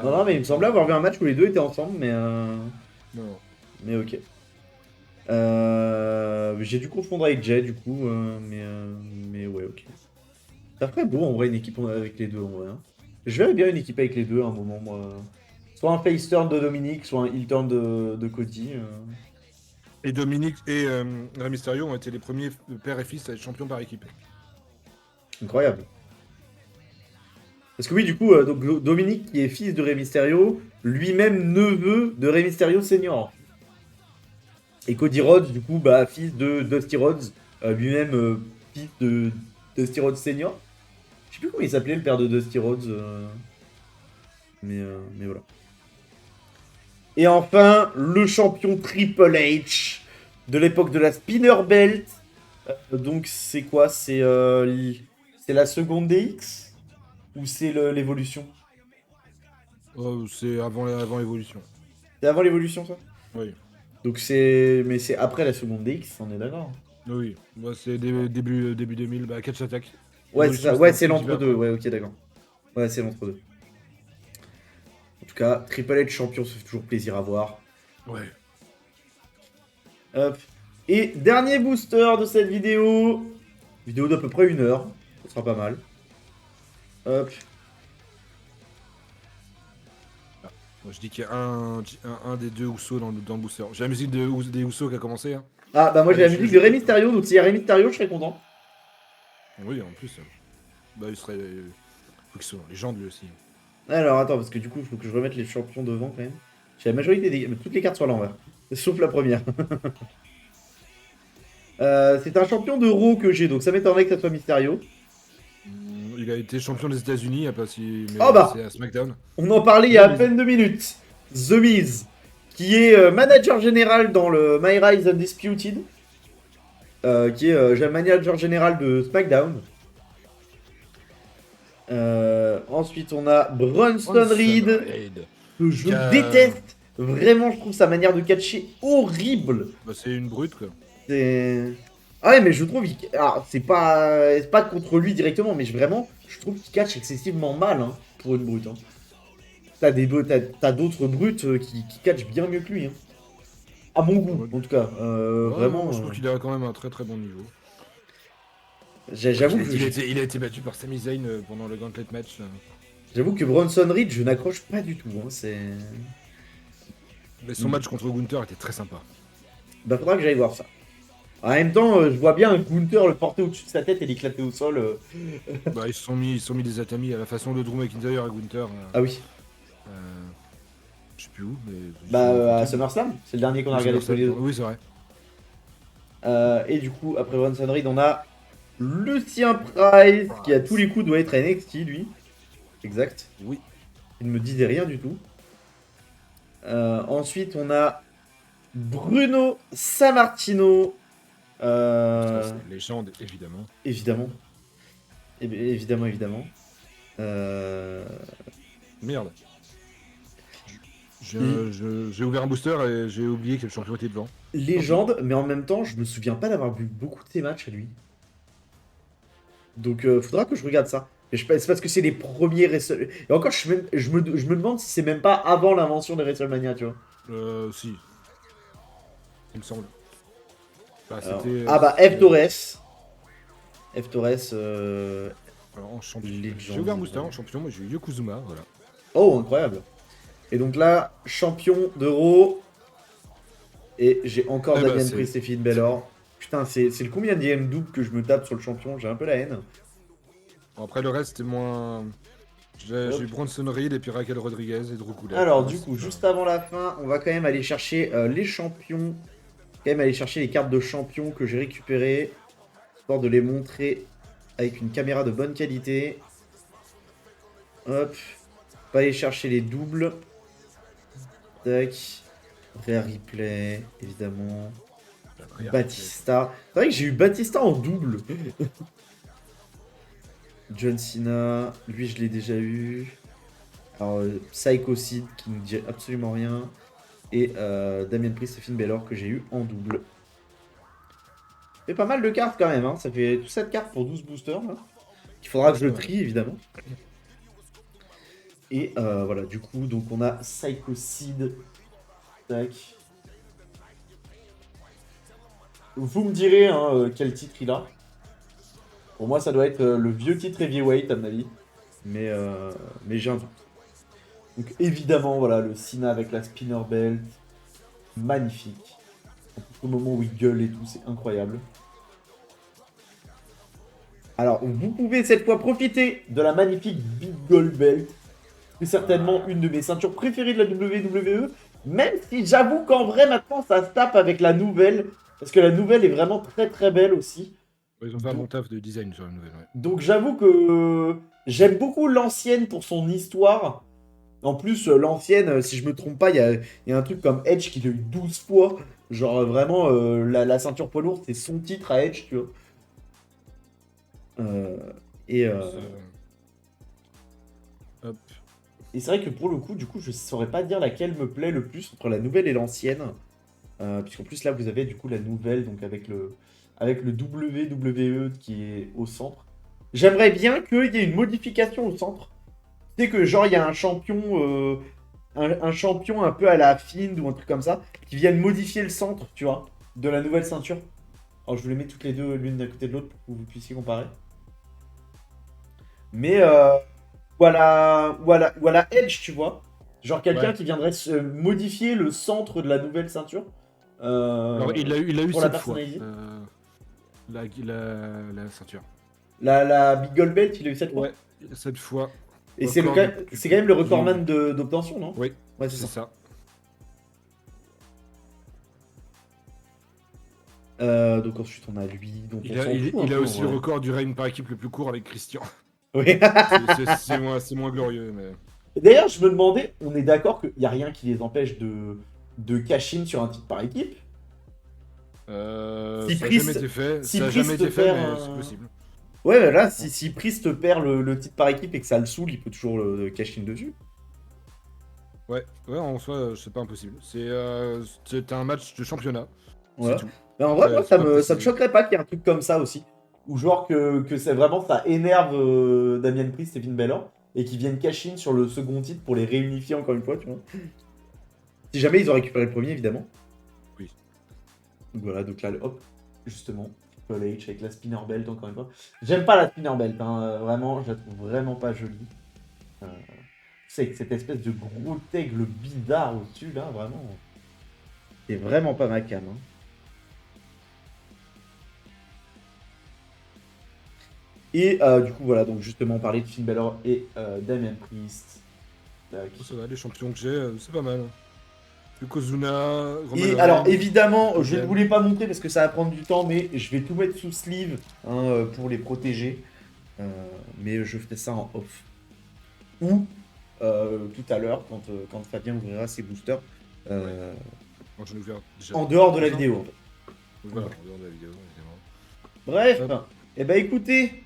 non, mais il me semblait avoir vu un match où les deux étaient ensemble, Non. mais ok. J'ai dû confondre avec Jay du coup, mais ouais, ok. Ça ferait beau en vrai une équipe avec les deux en vrai. Hein. Je verrais bien une équipe avec les deux à un moment, moi. Soit un face turn de Dominique, soit un heel turn de Cody. Et Dominique et Rey Mysterio ont été les premiers père et fils à être champions par équipe. Incroyable. Parce que oui, du coup, donc, Dominique, qui est fils de Rey Mysterio, lui-même neveu de Rey Mysterio Senior. Et Cody Rhodes, du coup, bah, fils de Dusty Rhodes, lui-même fils de Dusty Rhodes Senior. Je sais plus comment il s'appelait le père de Dusty Rhodes. Mais voilà. Et enfin, le champion Triple H de l'époque de la Spinner Belt. Donc c'est quoi? C'est la seconde DX? Ou c'est l'évolution? Oh, c'est avant l'évolution. C'est avant l'évolution ça? Oui. Donc c'est. Mais c'est après la seconde DX, on est d'accord? Oui. Bah, c'est début 2000, bah, Catch Attack. Ouais, c'est Evolution, ça. c'était Ouais, un c'est petit peu l'entre-deux. après. Ouais, ok, d'accord. Ouais, c'est l'entre-deux. En tout cas, Triple H champion, ça fait toujours plaisir à voir. Ouais. Hop. Et dernier booster de cette vidéo. Vidéo d'à peu près 1 heure. Ce sera pas mal. Hop. Moi, je dis qu'il y a un des deux Usos dans le booster. J'ai la musique des Usos qui a commencé. Hein. Ah, bah moi j'ai Allez, la musique de Rey Mysterio, donc s'il y a Rey Mysterio, je serais content. Oui, en plus. Bah, il serait. Faut qu'il soit dans les gens lui aussi. Alors attends, parce que du coup, il faut que je remette les champions devant quand même. J'ai la majorité des. Toutes les cartes sont à l'envers. Sauf la première. C'est un champion de Raw que j'ai, donc ça m'étonnerait que ça soit Mysterio. Il a été champion des États-Unis, pas si, Oh mais bah c'est à SmackDown. on en parlait il y a à peine 2 minutes. The Miz, qui est manager général dans le My Rise Undisputed. Qui est manager général de SmackDown. Ensuite, on a Bronson Reed, que je déteste. Vraiment, je trouve sa manière de catcher horrible. Bah, c'est une brute, quoi. C'est. Ah ouais, mais je trouve. Alors, c'est pas contre lui directement, mais vraiment, je trouve qu'il catch excessivement mal hein, pour une brute. Hein. T'as d'autres brutes qui catchent bien mieux que lui. Hein. À mon goût, en tout cas. Ouais, Vraiment. moi, je trouve qu'il a quand même un très très bon niveau. J'avoue que. Il a été battu par Sami Zayn pendant le Gauntlet match. J'avoue que Bronson Reed, je n'accroche pas du tout. Hein, c'est. Mais son match contre Gunther était très sympa. Bah, faudra que j'aille voir ça. En même temps, je vois bien un Gunther le porter au-dessus de sa tête et l'éclater au sol. Bah, ils se sont mis des atamis à la façon de Drew McIntyre et Gunther. Ah oui. Je sais plus où, mais. Bah, à SummerSlam, c'est le dernier qu'on a regardé tous les deux. Oui, c'est vrai. Et du coup, après Bronson Reed, on a Lucien Price, qui à tous les coups doit être à NXT, lui. Exact. Oui. Il ne me disait rien du tout. Ensuite, on a Bruno Sammartino. C'est une légende, évidemment. Évidemment. Évidemment. Merde. J'ai ouvert un booster et j'ai oublié que le champion était devant. Légende, mais en même temps, je me souviens pas d'avoir vu beaucoup de ses matchs à lui. Donc, faudra que je regarde ça. C'est parce que c'est les premiers WrestleMania. Et encore, je me demande si c'est même pas avant l'invention des WrestleMania, tu vois. Si. Il me semble. Bah, Alors, c'était. ah bah, F Torres. F Torres. Alors, en champion. Legend. J'ai ouvert un booster en champion, moi j'ai eu Yokozuna, voilà. Oh, incroyable. Et donc là, champion d'Euro. Et j'ai encore Eh bah, Damien c'est- Priest et Finn Balor. Putain, c'est le combien-dième double que je me tape sur le champion? J'ai un peu la haine. Bon, après le reste, c'était moins. J'ai eu Bronson Reed et puis Raquel Rodriguez et Drew Gulak. Alors, Voilà, du c'est coup, pas- juste avant la fin, on va quand même aller chercher les champions. Quand même aller chercher les cartes de champions que j'ai récupérées. Histoire de les montrer avec une caméra de bonne qualité. Hop. On va aller chercher les doubles. Tac. Rare replay, évidemment. Regarde, Batista. C'est vrai que j'ai eu Batista en double. John Cena. Lui, je l'ai déjà eu. Alors, Psycho Sid qui nous dit absolument rien. Et Damien Priest et Finn Balor que j'ai eu en double. Ça fait pas mal de cartes quand même. Hein. Ça fait 7 cartes pour 12 boosters. Là. Il faudra que je le trie, évidemment. Et voilà, du coup, donc on a Psycho Sid. Tac. Vous me direz hein, quel titre il a. Pour moi, ça doit être le vieux titre heavyweight, à mon avis. mais j'ai un doute. Donc évidemment, voilà, le Cena avec la spinner belt, magnifique. Au moment où il gueule et tout, c'est incroyable. Alors, vous pouvez cette fois profiter de la magnifique Big Gold Belt. C'est certainement une de mes ceintures préférées de la WWE. Même si j'avoue qu'en vrai, maintenant, ça se tape avec la nouvelle. Parce que la nouvelle est vraiment très très belle aussi. Ils ont fait un bon taf de design sur la nouvelle, ouais. Donc j'avoue que j'aime beaucoup l'ancienne pour son histoire. En plus, l'ancienne, si je me trompe pas, il y a un truc comme Edge qui l'a eu 12 fois. Genre vraiment, la ceinture poids lourd, c'est son titre à Edge, tu vois. Euh, et Hop. et c'est vrai que pour le coup, du coup, je saurais pas dire laquelle me plaît le plus entre la nouvelle et l'ancienne. Puisqu'en plus, là, vous avez du coup la nouvelle, donc avec le WWE qui est au centre. J'aimerais bien qu'il y ait une modification au centre. Tu sais que genre, il y a un champion, un champion un peu à la Find ou un truc comme ça, qui vienne modifier le centre, tu vois, de la nouvelle ceinture. Alors, je vous les mets toutes les deux l'une d'un côté de l'autre pour que vous puissiez comparer. Mais voilà Edge, tu vois. Genre quelqu'un Ouais. qui viendrait modifier le centre de la nouvelle ceinture. Alors, il a eu pour la cette fois personnaliser. la ceinture. La Big Gold Belt, il a eu cette fois. Ouais, cette fois. Et c'est Record c'est quand même le il a eu- recordman d'obtention, non? Oui, Ouais, c'est ça. Donc ensuite on a lui, donc Il on a, s'en il, fout un il a peu en aussi le vrai. record du règne par équipe le plus court avec Christian. Oui. C'est moins glorieux, mais. D'ailleurs, je me demandais, on est d'accord qu'il n'y a rien qui les empêche de cash in sur un titre par équipe. Si Ça n'a jamais Priest, été fait. si Ça n'a jamais Priest été fait, perd mais c'est possible. Ouais, mais là, si Priest perd le titre par équipe et que ça le saoule, il peut toujours le cash in dessus. Ouais, en soi, c'est pas impossible. C'est un match de championnat, c'est Ouais. tout. Mais en vrai, moi, C'est pas ça me précisé. choquerait pas qu'il y ait un truc comme ça aussi. Ou genre que c'est vraiment, ça énerve Damien Priest et Finn Balor. Et qu'ils viennent cash in sur le second titre pour les réunifier encore une fois, tu vois. Si jamais ils ont récupéré le premier, évidemment. Oui. Donc voilà, donc là, hop, justement, Triple H avec la spinner belt encore une fois. J'aime pas la spinner belt, hein, vraiment, je la trouve vraiment pas jolie. C'est que cette espèce de gros aigle bizarre au-dessus, là, vraiment, c'est vraiment pas ma cam. Hein. Et du coup, voilà, donc justement, on parlait de Finn Balor et Damian Priest. Ça va, les champions que j'ai, c'est pas mal. Yokozuna, Roman Et alors, Reigns, évidemment, je ne Hogan. voulais pas montrer parce que ça va prendre du temps, mais je vais tout mettre sous sleeve hein, pour les protéger. Euh, mais je ferai ça en off. Ou tout à l'heure, quand Fabien ouvrira ses boosters. Ouais. Moi, j'en ai ouvert déjà. En dehors de la Enfin, vidéo. En fait. Voilà, en dehors de la vidéo, évidemment. Bref, Hop. et ben écoutez,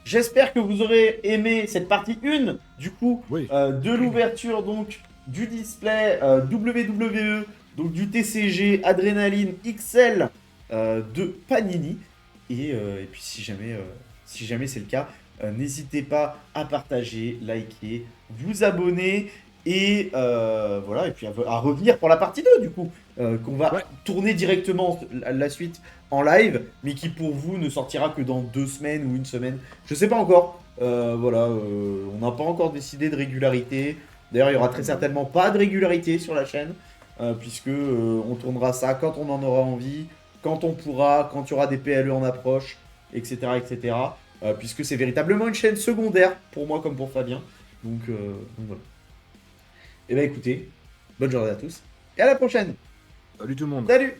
j'espère que vous aurez aimé cette partie 1 du coup Oui. de l'ouverture donc du display WWE, donc du TCG Adrenaline XL de Panini. Et puis si jamais c'est le cas, n'hésitez pas à partager, liker, vous abonner et voilà, et puis à revenir pour la partie 2 du coup, qu'on va Ouais. tourner directement la suite en live, mais qui pour vous ne sortira que dans 2 semaines ou une semaine. Je sais pas encore. Voilà, on n'a pas encore décidé de régularité. D'ailleurs, il y aura très certainement pas de régularité sur la chaîne, puisque on tournera ça quand on en aura envie, quand on pourra, quand il y aura des PLE en approche, etc., etc. Puisque c'est véritablement une chaîne secondaire pour moi comme pour Fabien. Donc voilà. Et bah écoutez, bonne journée à tous et à la prochaine. Salut tout le monde. Salut!